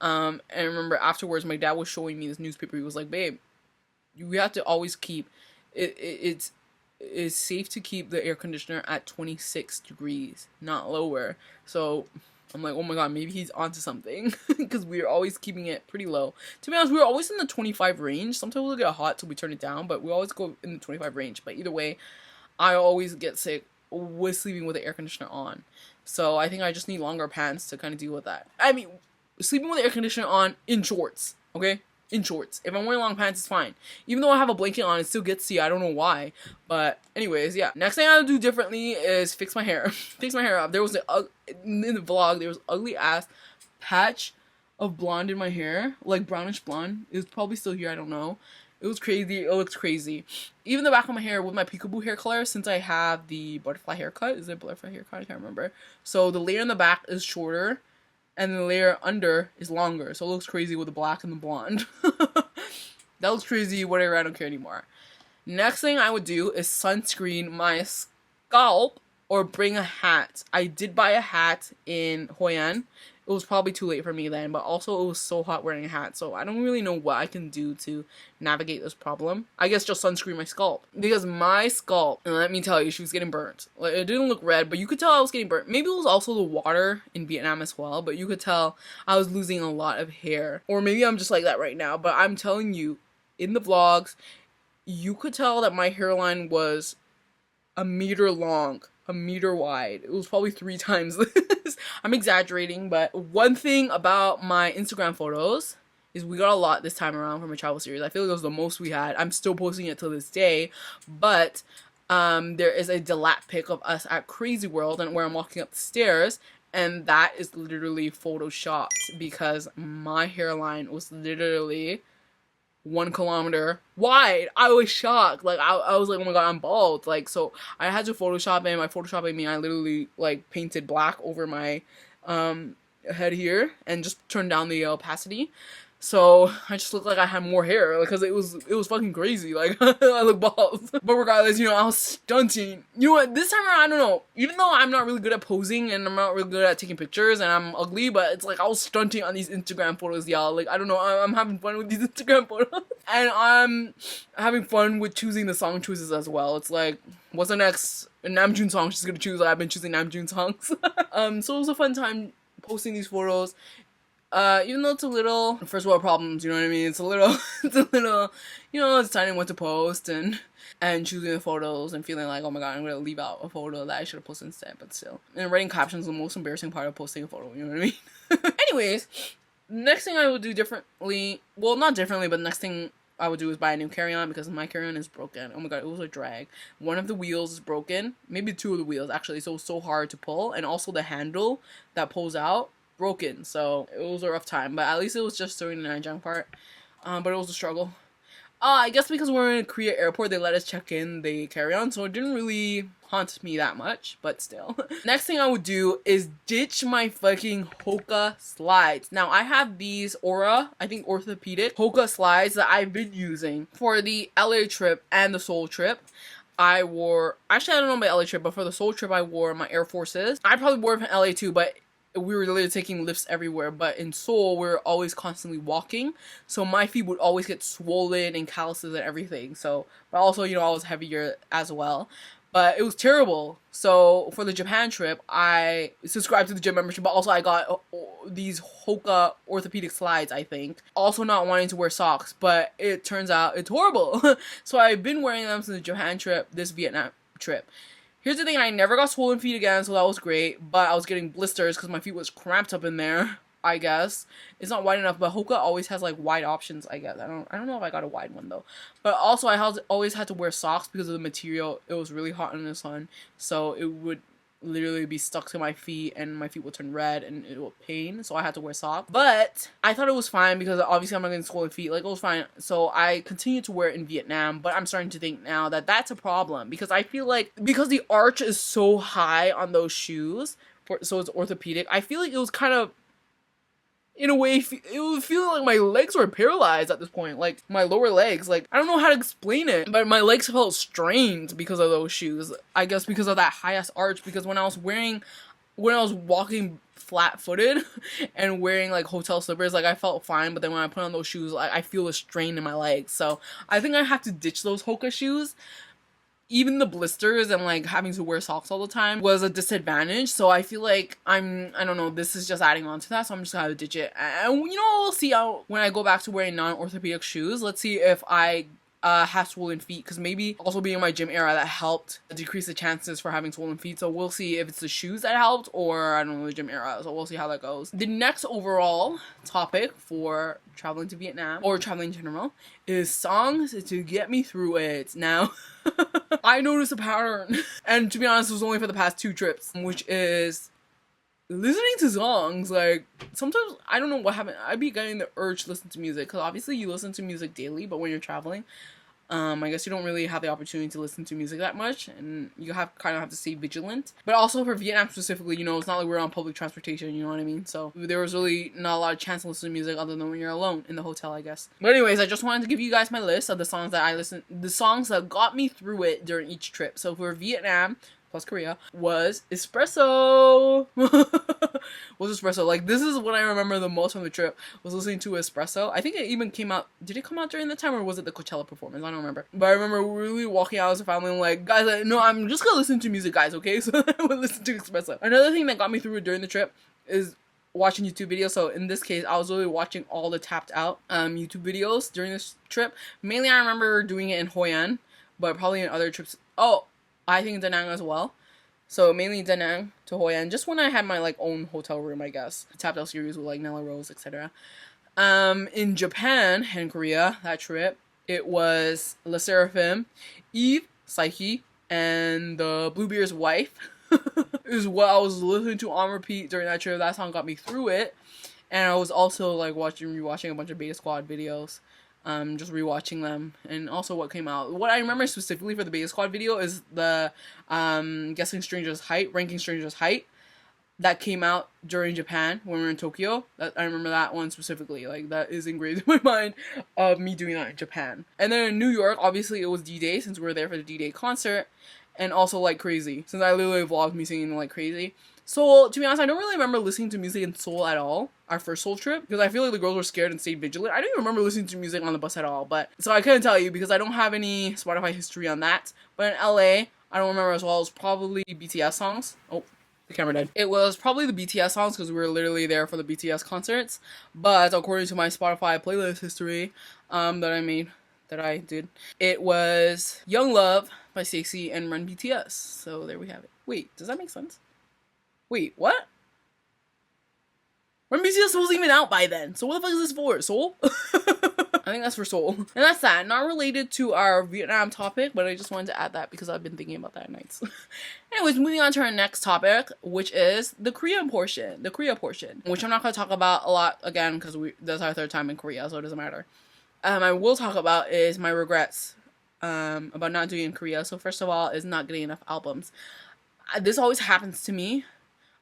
B: And I remember afterwards, my dad was showing me this newspaper. He was like, babe, we have to always keep, it's safe to keep the air conditioner at 26 degrees, not lower. So I'm like, oh my god, maybe he's onto something, because we are always keeping it pretty low. To be honest, we were always in the 25 range. Sometimes we'll get hot till we turn it down, but we always go in the 25 range. But either way, I always get sick with sleeping with the air conditioner on. So I think I just need longer pants to kind of deal with that. I mean, sleeping with the air conditioner on in shorts, okay? In shorts. If I'm wearing long pants, it's fine. Even though I have a blanket on, it still gets to you. I don't know why. But anyways, yeah. Next thing I would do differently is fix my hair. Fix my hair up. There was in the vlog, there was ugly ass patch of blonde in my hair. Like brownish blonde. It was probably still here. I don't know. It was crazy. It looks crazy. Even the back of my hair with my peekaboo hair color, since I have the butterfly haircut. Is it butterfly haircut? I can't remember. So the layer in the back is shorter, and the layer under is longer. So it looks crazy with the black and the blonde. That looks crazy, whatever, I don't care anymore. Next thing I would do is sunscreen my scalp or bring a hat. I did buy a hat in Hoi An. It was probably too late for me then, but also it was so hot wearing a hat, so I don't really know what I can do to navigate this problem. I guess just sunscreen my scalp. Because my scalp, and let me tell you, she was getting burnt. Like, it didn't look red, but you could tell I was getting burnt. Maybe it was also the water in Vietnam as well, but you could tell I was losing a lot of hair. Or maybe I'm just like that right now, but I'm telling you, in the vlogs, you could tell that my hairline was a meter long, a meter wide. It was probably 3 times this. I'm exaggerating, but one thing about my Instagram photos is we got a lot this time around from a travel series. I feel like it was the most we had. I'm still posting it till this day, but there is a dilap pic of us at Crazy World and where I'm walking up the stairs, and that is literally photoshopped because my hairline was literally 1 kilometer wide. I was shocked. Like I was like, oh my god, I'm bald. Like, so I had to Photoshop it. By photoshopping me, I literally like painted black over my head here and just turned down the opacity. So I just looked like I had more hair, because it was fucking crazy. Like I look bald. But regardless, you know, I was stunting. You know what? This time around, I don't know. Even though I'm not really good at posing and I'm not really good at taking pictures and I'm ugly, but it's like I was stunting on these Instagram photos, y'all. Like I don't know. I'm having fun with these Instagram photos, and I'm having fun with choosing the song choices as well. It's like, what's the next Namjoon song she's gonna choose? Like, I've been choosing Namjoon songs. So it was a fun time posting these photos. Even though it's a little first world problems, you know what I mean? It's a little, you know, deciding what to post and choosing the photos and feeling like, oh my god, I'm gonna leave out a photo that I should have posted instead, but still. And writing captions is the most embarrassing part of posting a photo, you know what I mean? Anyways, next thing I would do differently, well, not differently, but next thing I would do is buy a new carry-on, because my carry-on is broken. Oh my god, it was a drag. One of the wheels is broken, maybe 2 of the wheels actually, so it was so hard to pull, and also the handle that pulls out broken, so it was a rough time, but at least it was just during the Nanjing part. But it was a struggle. I guess because we're in Korea airport, they let us check in the carry-on, so it didn't really haunt me that much, but still. Next thing I would do is ditch my fucking hoka slides. Now, I have these I think orthopedic hoka slides that I've been using for the LA trip and the Seoul trip. I wore, actually I don't know about LA trip, but for the Seoul trip I wore my Air Forces. I probably wore it from LA too, but we were literally taking lifts everywhere. But in Seoul, we were always constantly walking, so my feet would always get swollen and calluses and everything. So, but also, you know, I was heavier as well. But it was terrible. So for the Japan trip, I subscribed to the gym membership, but also I got these Hoka orthopedic slides, I think. Also not wanting to wear socks, but it turns out it's horrible. So I've been wearing them since the Japan trip, this Vietnam trip. Here's the thing, I never got swollen feet again, so that was great, but I was getting blisters because my feet was cramped up in there, I guess. It's not wide enough, but Hoka always has like wide options, I guess. I don't know if I got a wide one though. But also I always had to wear socks because of the material. It was really hot in the sun, so it would literally be stuck to my feet and my feet would turn red and it would pain, so I had to wear socks. But I thought it was fine because obviously I'm not getting swollen feet, like it was fine. So I continued to wear it in Vietnam, but I'm starting to think now that that's a problem because I feel like because the arch is so high on those shoes, so it's orthopedic, I feel like it was kind of, in a way, it was feeling like my legs were paralyzed at this point. Like, my lower legs. Like, I don't know how to explain it, but my legs felt strained because of those shoes. I guess because of that high-ass arch, because when I was walking flat-footed and wearing, like, hotel slippers, like, I felt fine, but then when I put on those shoes, like, I feel a strain in my legs. So, I think I have to ditch those Hoka shoes. Even the blisters and like having to wear socks all the time was a disadvantage. So I feel like I don't know, this is just adding on to that. So I'm just gonna ditch it. And you know, we'll see how when I go back to wearing non-orthopedic shoes. Let's see if I have swollen feet, because maybe also being in my gym era that helped decrease the chances for having swollen feet. So we'll see if it's the shoes that helped or I don't know, the gym era. So we'll see how that goes. The next overall topic for traveling to Vietnam or traveling in general is songs to get me through it. Now I noticed a pattern, and to be honest, it was only for the past 2 trips, which is listening to songs. Like, sometimes, I don't know what happened, I'd be getting the urge to listen to music, because obviously you listen to music daily, but when you're traveling, I guess you don't really have the opportunity to listen to music that much, and you kind of have to stay vigilant. But also for Vietnam specifically, you know, it's not like we're on public transportation, you know what I mean? So there was really not a lot of chance to listen to music other than when you're alone in the hotel, I guess. But anyways, I just wanted to give you guys my list of the songs that got me through it during each trip. So for Vietnam plus Korea was Espresso. Was Espresso. Like, this is what I remember the most from the trip, was listening to Espresso. I think it even came out, did it come out during the time or was it the Coachella performance? I don't remember. But I remember really walking out as a family and like, guys, no, I'm just gonna listen to music, guys, okay? So I would listen to Espresso. Another thing that got me through it during the trip is watching YouTube videos. So in this case, I was really watching all the tapped out YouTube videos during this trip. Mainly I remember doing it in Hoi An, but probably in other trips. Oh, I think Da Nang as well. So mainly Da Nang to Hoi An, just when I had my like own hotel room, I guess. Tapped out series with like Nella Rose, etc. In Japan and Korea, that trip, it was Le Seraphim, Eve, Psyche, and the Bluebeard's wife. Is what I was listening to on repeat during that trip. That song got me through it. And I was also like rewatching a bunch of Beta Squad videos. Just rewatching them. And also what came out. What I remember specifically for the Beta Squad video is the ranking Stranger's Height. That came out during Japan when we were in Tokyo. I remember that one specifically. Like, that is engraved in my mind of me doing that in Japan. And then in New York, obviously it was D-Day since we were there for the D-Day concert. And also Like Crazy, since I literally vlogged me singing Like Crazy. Seoul, to be honest, I don't really remember listening to music in Seoul at all, our first Seoul trip, because I feel like the girls were scared and stayed vigilant. I don't even remember listening to music on the bus at all, but, so I couldn't tell you because I don't have any Spotify history on that. But in LA, I don't remember as well. It was probably BTS songs. Oh, the camera died. It was probably the BTS songs because we were literally there for the BTS concerts. But according to my Spotify playlist history that I did, it was Young Love by Stacey and Run BTS. So there we have it. Wait, does that make sense? Wait, what? Run BTS wasn't even out by then. So what the fuck is this for? Seoul? I think that's for Seoul. And that's that. Not related to our Vietnam topic, but I just wanted to add that because I've been thinking about that at nights. Anyways, moving on to our next topic, which is the Korea portion, which I'm not going to talk about a lot again because that's our third time in Korea, so it doesn't matter. I will talk about is my regrets about not doing in Korea. So first of all, is not getting enough albums. This always happens to me.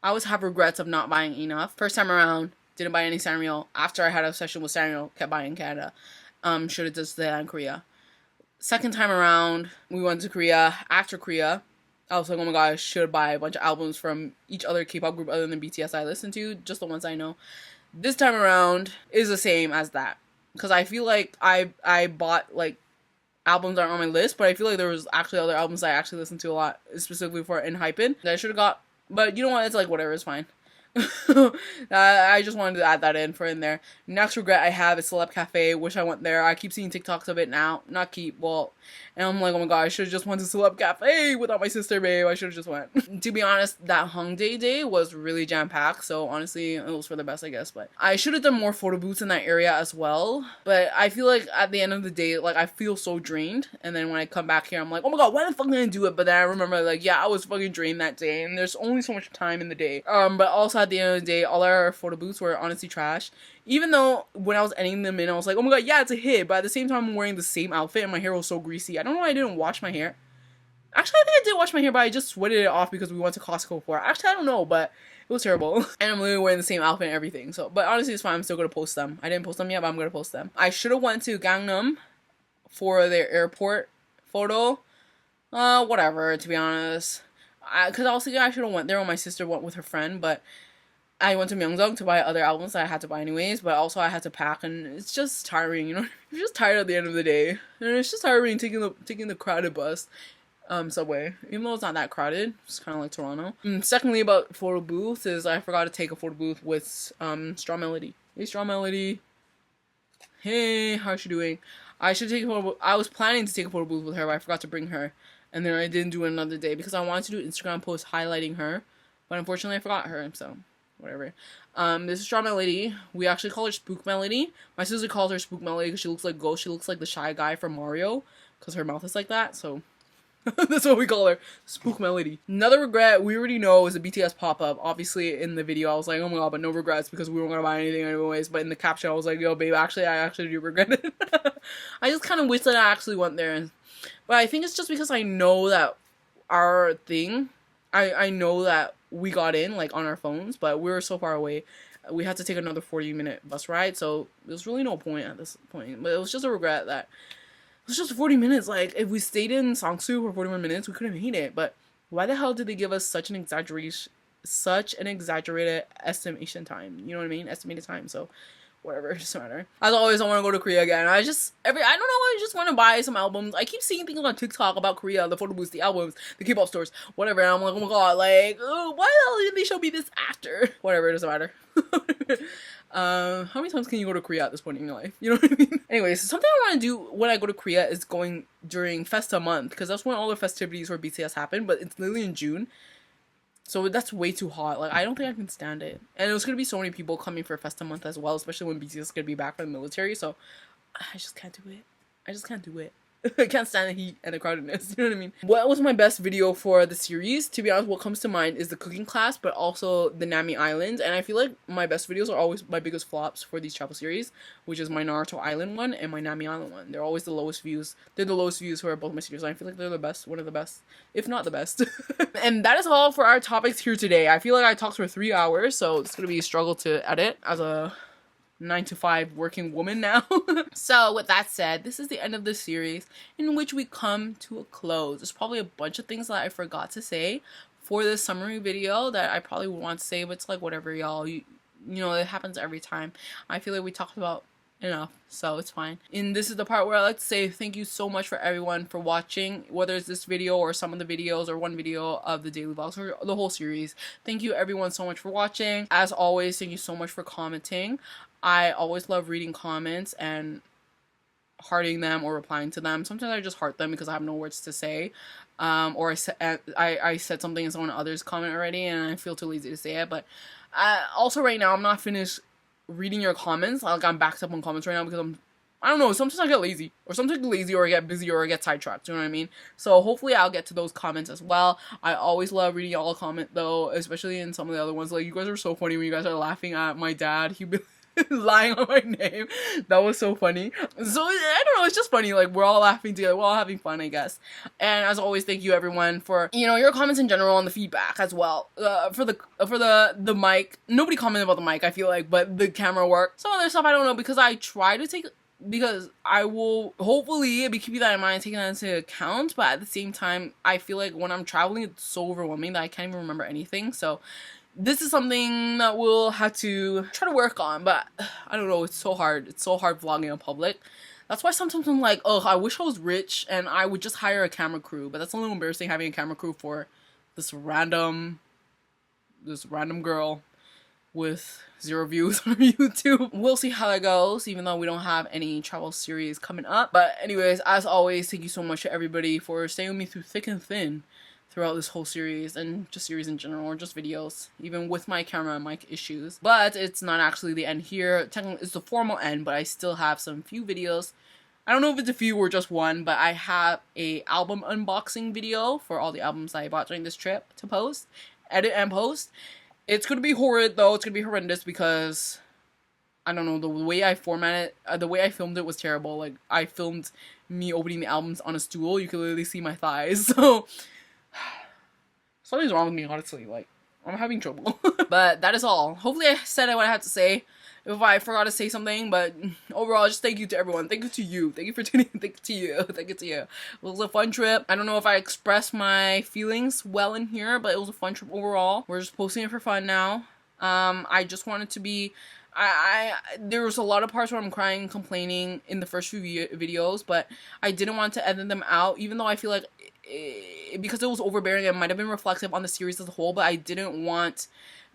B: I always have regrets of not buying enough. First time around, didn't buy any Sanrio. After I had a session with Sanrio, kept buying in Canada. Should have just that in Korea. Second time around, we went to Korea. After Korea, I was like, oh my god, I should buy a bunch of albums from each other K-pop group other than BTS I listen to, just the ones I know. This time around is the same as that. Because I feel like I bought, like, albums that aren't on my list, but I feel like there was actually other albums I actually listened to a lot, specifically for Enhypen, that I should have got. But you know what, it's like, whatever, it's fine. I just wanted to add that in there. Next regret I have is Celeb Cafe. Wish I went there. I keep seeing TikToks of it now. And I'm like, oh my god, I should have just went to Celeb Cafe without my sister, babe. I should have just went. To be honest, that Hongdae day was really jam-packed, so honestly, it was for the best, I guess. But I should have done more photo booths in that area as well. But I feel like at the end of the day, like, I feel so drained. And then when I come back here, I'm like, oh my god, why the fuck did I do it? But then I remember, like, yeah, I was fucking drained that day. And there's only so much time in the day. But also at the end of the day, all our photo booths were honestly trash. Even though when I was editing them in, I was like, oh my god, yeah, it's a hit. But at the same time, I'm wearing the same outfit and my hair was so greasy. I don't know why I didn't wash my hair. Actually, I think I did wash my hair, but I just sweated it off because we went to Costco for it. Actually, I don't know, but it was terrible. And I'm literally wearing the same outfit and everything. So, but honestly, it's fine. I'm still going to post them. I didn't post them yet, but I'm going to post them. I should have went to Gangnam for their airport photo. Whatever, to be honest. Because I was thinking I should have went there when my sister went with her friend, but I went to Myeongdong to buy other albums that I had to buy anyways, but also I had to pack, and it's just tiring, you know? You're just tired at the end of the day. And it's just tiring taking the crowded bus, subway. Even though it's not that crowded, it's kind of like Toronto. And secondly, about photo booths is I forgot to take a photo booth with Straw Melody. Hey, Straw Melody. Hey, how's she doing? I should take a photo booth. I was planning to take a photo booth with her, but I forgot to bring her. And then I didn't do it another day because I wanted to do an Instagram post highlighting her, but unfortunately I forgot her, so whatever. This is Straw Melody. We actually call her Spook Melody. My sister calls her Spook Melody because she looks like Ghost. She looks like the shy guy from Mario because her mouth is like that, so that's what we call her. Spook Melody. Another regret we already know is a BTS pop-up. Obviously in the video I was like, oh my god, but no regrets because we weren't gonna buy anything anyways. But in the caption I was like, yo babe, I actually do regret it. I just kind of wish that I actually went there. But I think it's just because I know that our thing, I know that we got in, like, on our phones, but we were so far away. We had to take another 40-minute bus ride, so there's really no point at this point. But it was just a regret that it was just 40 minutes. Like, if we stayed in Songsu for 41 minutes, we could have made it. But why the hell did they give us such an exaggerated estimation time? You know what I mean? Estimated time, so whatever, it doesn't matter. As always, I want to go to Korea again. I don't know, I just want to buy some albums. I keep seeing things on TikTok about Korea, the photo booths, the albums, the K-pop stores, whatever, and I'm like, oh my god, like, oh, why the hell did they show me this after? Whatever, it doesn't matter. How many times can you go to Korea at this point in your life? You know what I mean? Anyways, something I want to do when I go to Korea is going during Festa month, because that's when all the festivities for BTS happen, but it's literally in June. So that's way too hot. Like, I don't think I can stand it. And there's gonna be so many people coming for Festa month as well, especially when BTS is gonna be back from the military. So I just can't do it. I just can't do it. I can't stand the heat and the crowdedness. You know what I mean? What was my best video for the series? To be honest, what comes to mind is the cooking class, but also the Nami Island. And I feel like my best videos are always my biggest flops for these travel series, which is my Naruto Island one and my Nami Island one. They're always the lowest views. They're the lowest views for both my series. I feel like they're the best, one of the best, if not the best. And that is all for our topics here today. I feel like I talked for 3 hours, so it's gonna be a struggle to edit as a 9-to-5 working woman now. So with that said, this is the end of the series in which we come to a close. There's probably a bunch of things that I forgot to say for this summary video that I probably would want to say, but it's like whatever, y'all. You know, it happens every time. I feel like we talked about enough, so it's fine. And this is the part where I like to say thank you so much for everyone for watching, whether it's this video or some of the videos or one video of the daily vlogs or the whole series. Thank you everyone so much for watching. As always, thank you so much for commenting. I always love reading comments and hearting them or replying to them. Sometimes I just heart them because I have no words to say, or I said something and someone others comment already and I feel too lazy to say it. But also right now I'm not finished reading your comments. Like, I'm backed up on comments right now because I don't know, sometimes I get lazy or I get busy or I get sidetracked, you know what I mean? So hopefully I'll get to those comments as well. I always love reading y'all comment though, especially in some of the other ones. Like, you guys are so funny when you guys are laughing at my dad. He'd be lying on my name. That was so funny. So I don't know, it's just funny. Like, we're all laughing together, we're all having fun, I guess. And as always, thank you everyone for, you know, your comments in general and the feedback as well. For the mic, nobody commented about the mic, I feel like, but the camera work, some other stuff I don't know, because I try to take, because I will hopefully be keeping that in mind, taking that into account, but at the same time I feel like when I'm traveling it's so overwhelming that I can't even remember anything. So this is something that we'll have to try to work on, but I don't know, it's so hard. It's so hard vlogging in public. That's why sometimes I'm like, oh, I wish I was rich and I would just hire a camera crew, but that's a little embarrassing having a camera crew for this random girl with 0 views on YouTube. We'll see how that goes, even though we don't have any travel series coming up. But anyways, as always, thank you so much to everybody for staying with me through thick and thin throughout this whole series, and just series in general, or just videos, even with my camera and mic issues. But it's not actually the end here. Technically, it's the formal end, but I still have some few videos. I don't know if it's a few or just one, but I have a album unboxing video for all the albums I bought during this trip to post, edit and post. It's gonna be horrid though. It's gonna be horrendous because I don't know, the way I formatted, the way I filmed it was terrible. Like, I filmed me opening the albums on a stool. You can literally see my thighs. So something's wrong with me, honestly. Like, I'm having trouble. But that is all. Hopefully I said what I had to say. If I forgot to say something, but overall, just thank you to everyone. Thank you to you. Thank you for tuning in. Thank you to you. Thank you to you. It was a fun trip. I don't know if I expressed my feelings well in here, but it was a fun trip overall. We're just posting it for fun now. I just wanted to be... there was a lot of parts where I'm crying and complaining in the first few videos, but I didn't want to edit them out, even though I feel like because it was overbearing, it might have been reflective on the series as a whole, but I didn't want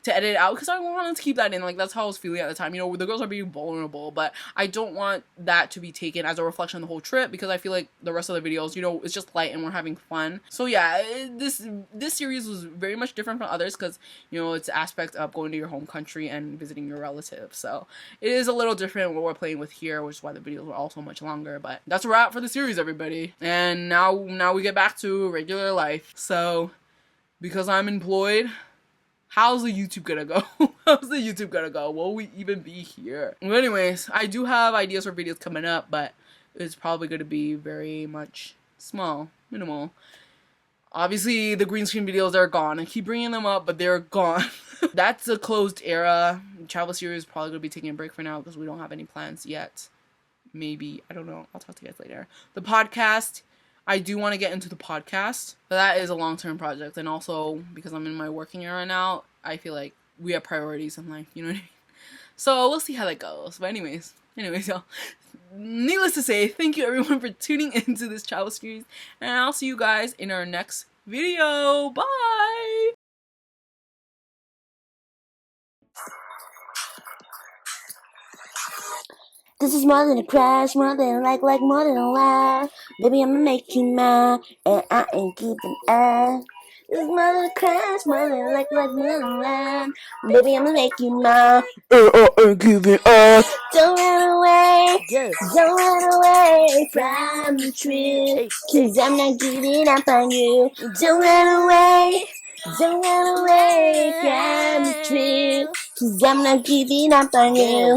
B: to edit it out because I wanted to keep that in. Like, that's how I was feeling at the time. You know, the girls are being vulnerable, but I don't want that to be taken as a reflection of the whole trip, because I feel like the rest of the videos, you know, it's just light and we're having fun. So yeah, this series was very much different from others because, you know, it's aspect of going to your home country and visiting your relatives. So it is a little different what we're playing with here, which is why the videos were also much longer. But that's a wrap for the series, everybody. And now we get back to regular life. So because I'm employed, how's the YouTube gonna go? How's the YouTube gonna go? Will we even be here? Well, anyways, I do have ideas for videos coming up, but it's probably gonna be very much small, minimal. Obviously, the green screen videos are gone. I keep bringing them up, but they're gone. That's a closed era. Travel series is probably gonna be taking a break for now because we don't have any plans yet. Maybe, I don't know. I'll talk to you guys later. The podcast, I do want to get into the podcast, but that is a long-term project. And also, because I'm in my working era now, I feel like we have priorities in life, you know what I mean? So we'll see how that goes. But anyways, y'all, needless to say, thank you everyone for tuning into this travel series, and I'll see you guys in our next video. Bye!
A: This is more than a crash, more than a like, more than a laugh. Baby, I'ma make you mad, and I ain't keeping ass. This is more than a crash, more than like land. Baby, I'ma make you mine.
B: Give it up.
A: Don't run away,
B: Yeah.
A: don't run away from the truth, cause I'm not giving up on you. Don't run away, don't run away from the truth, cause I'm not giving up on you.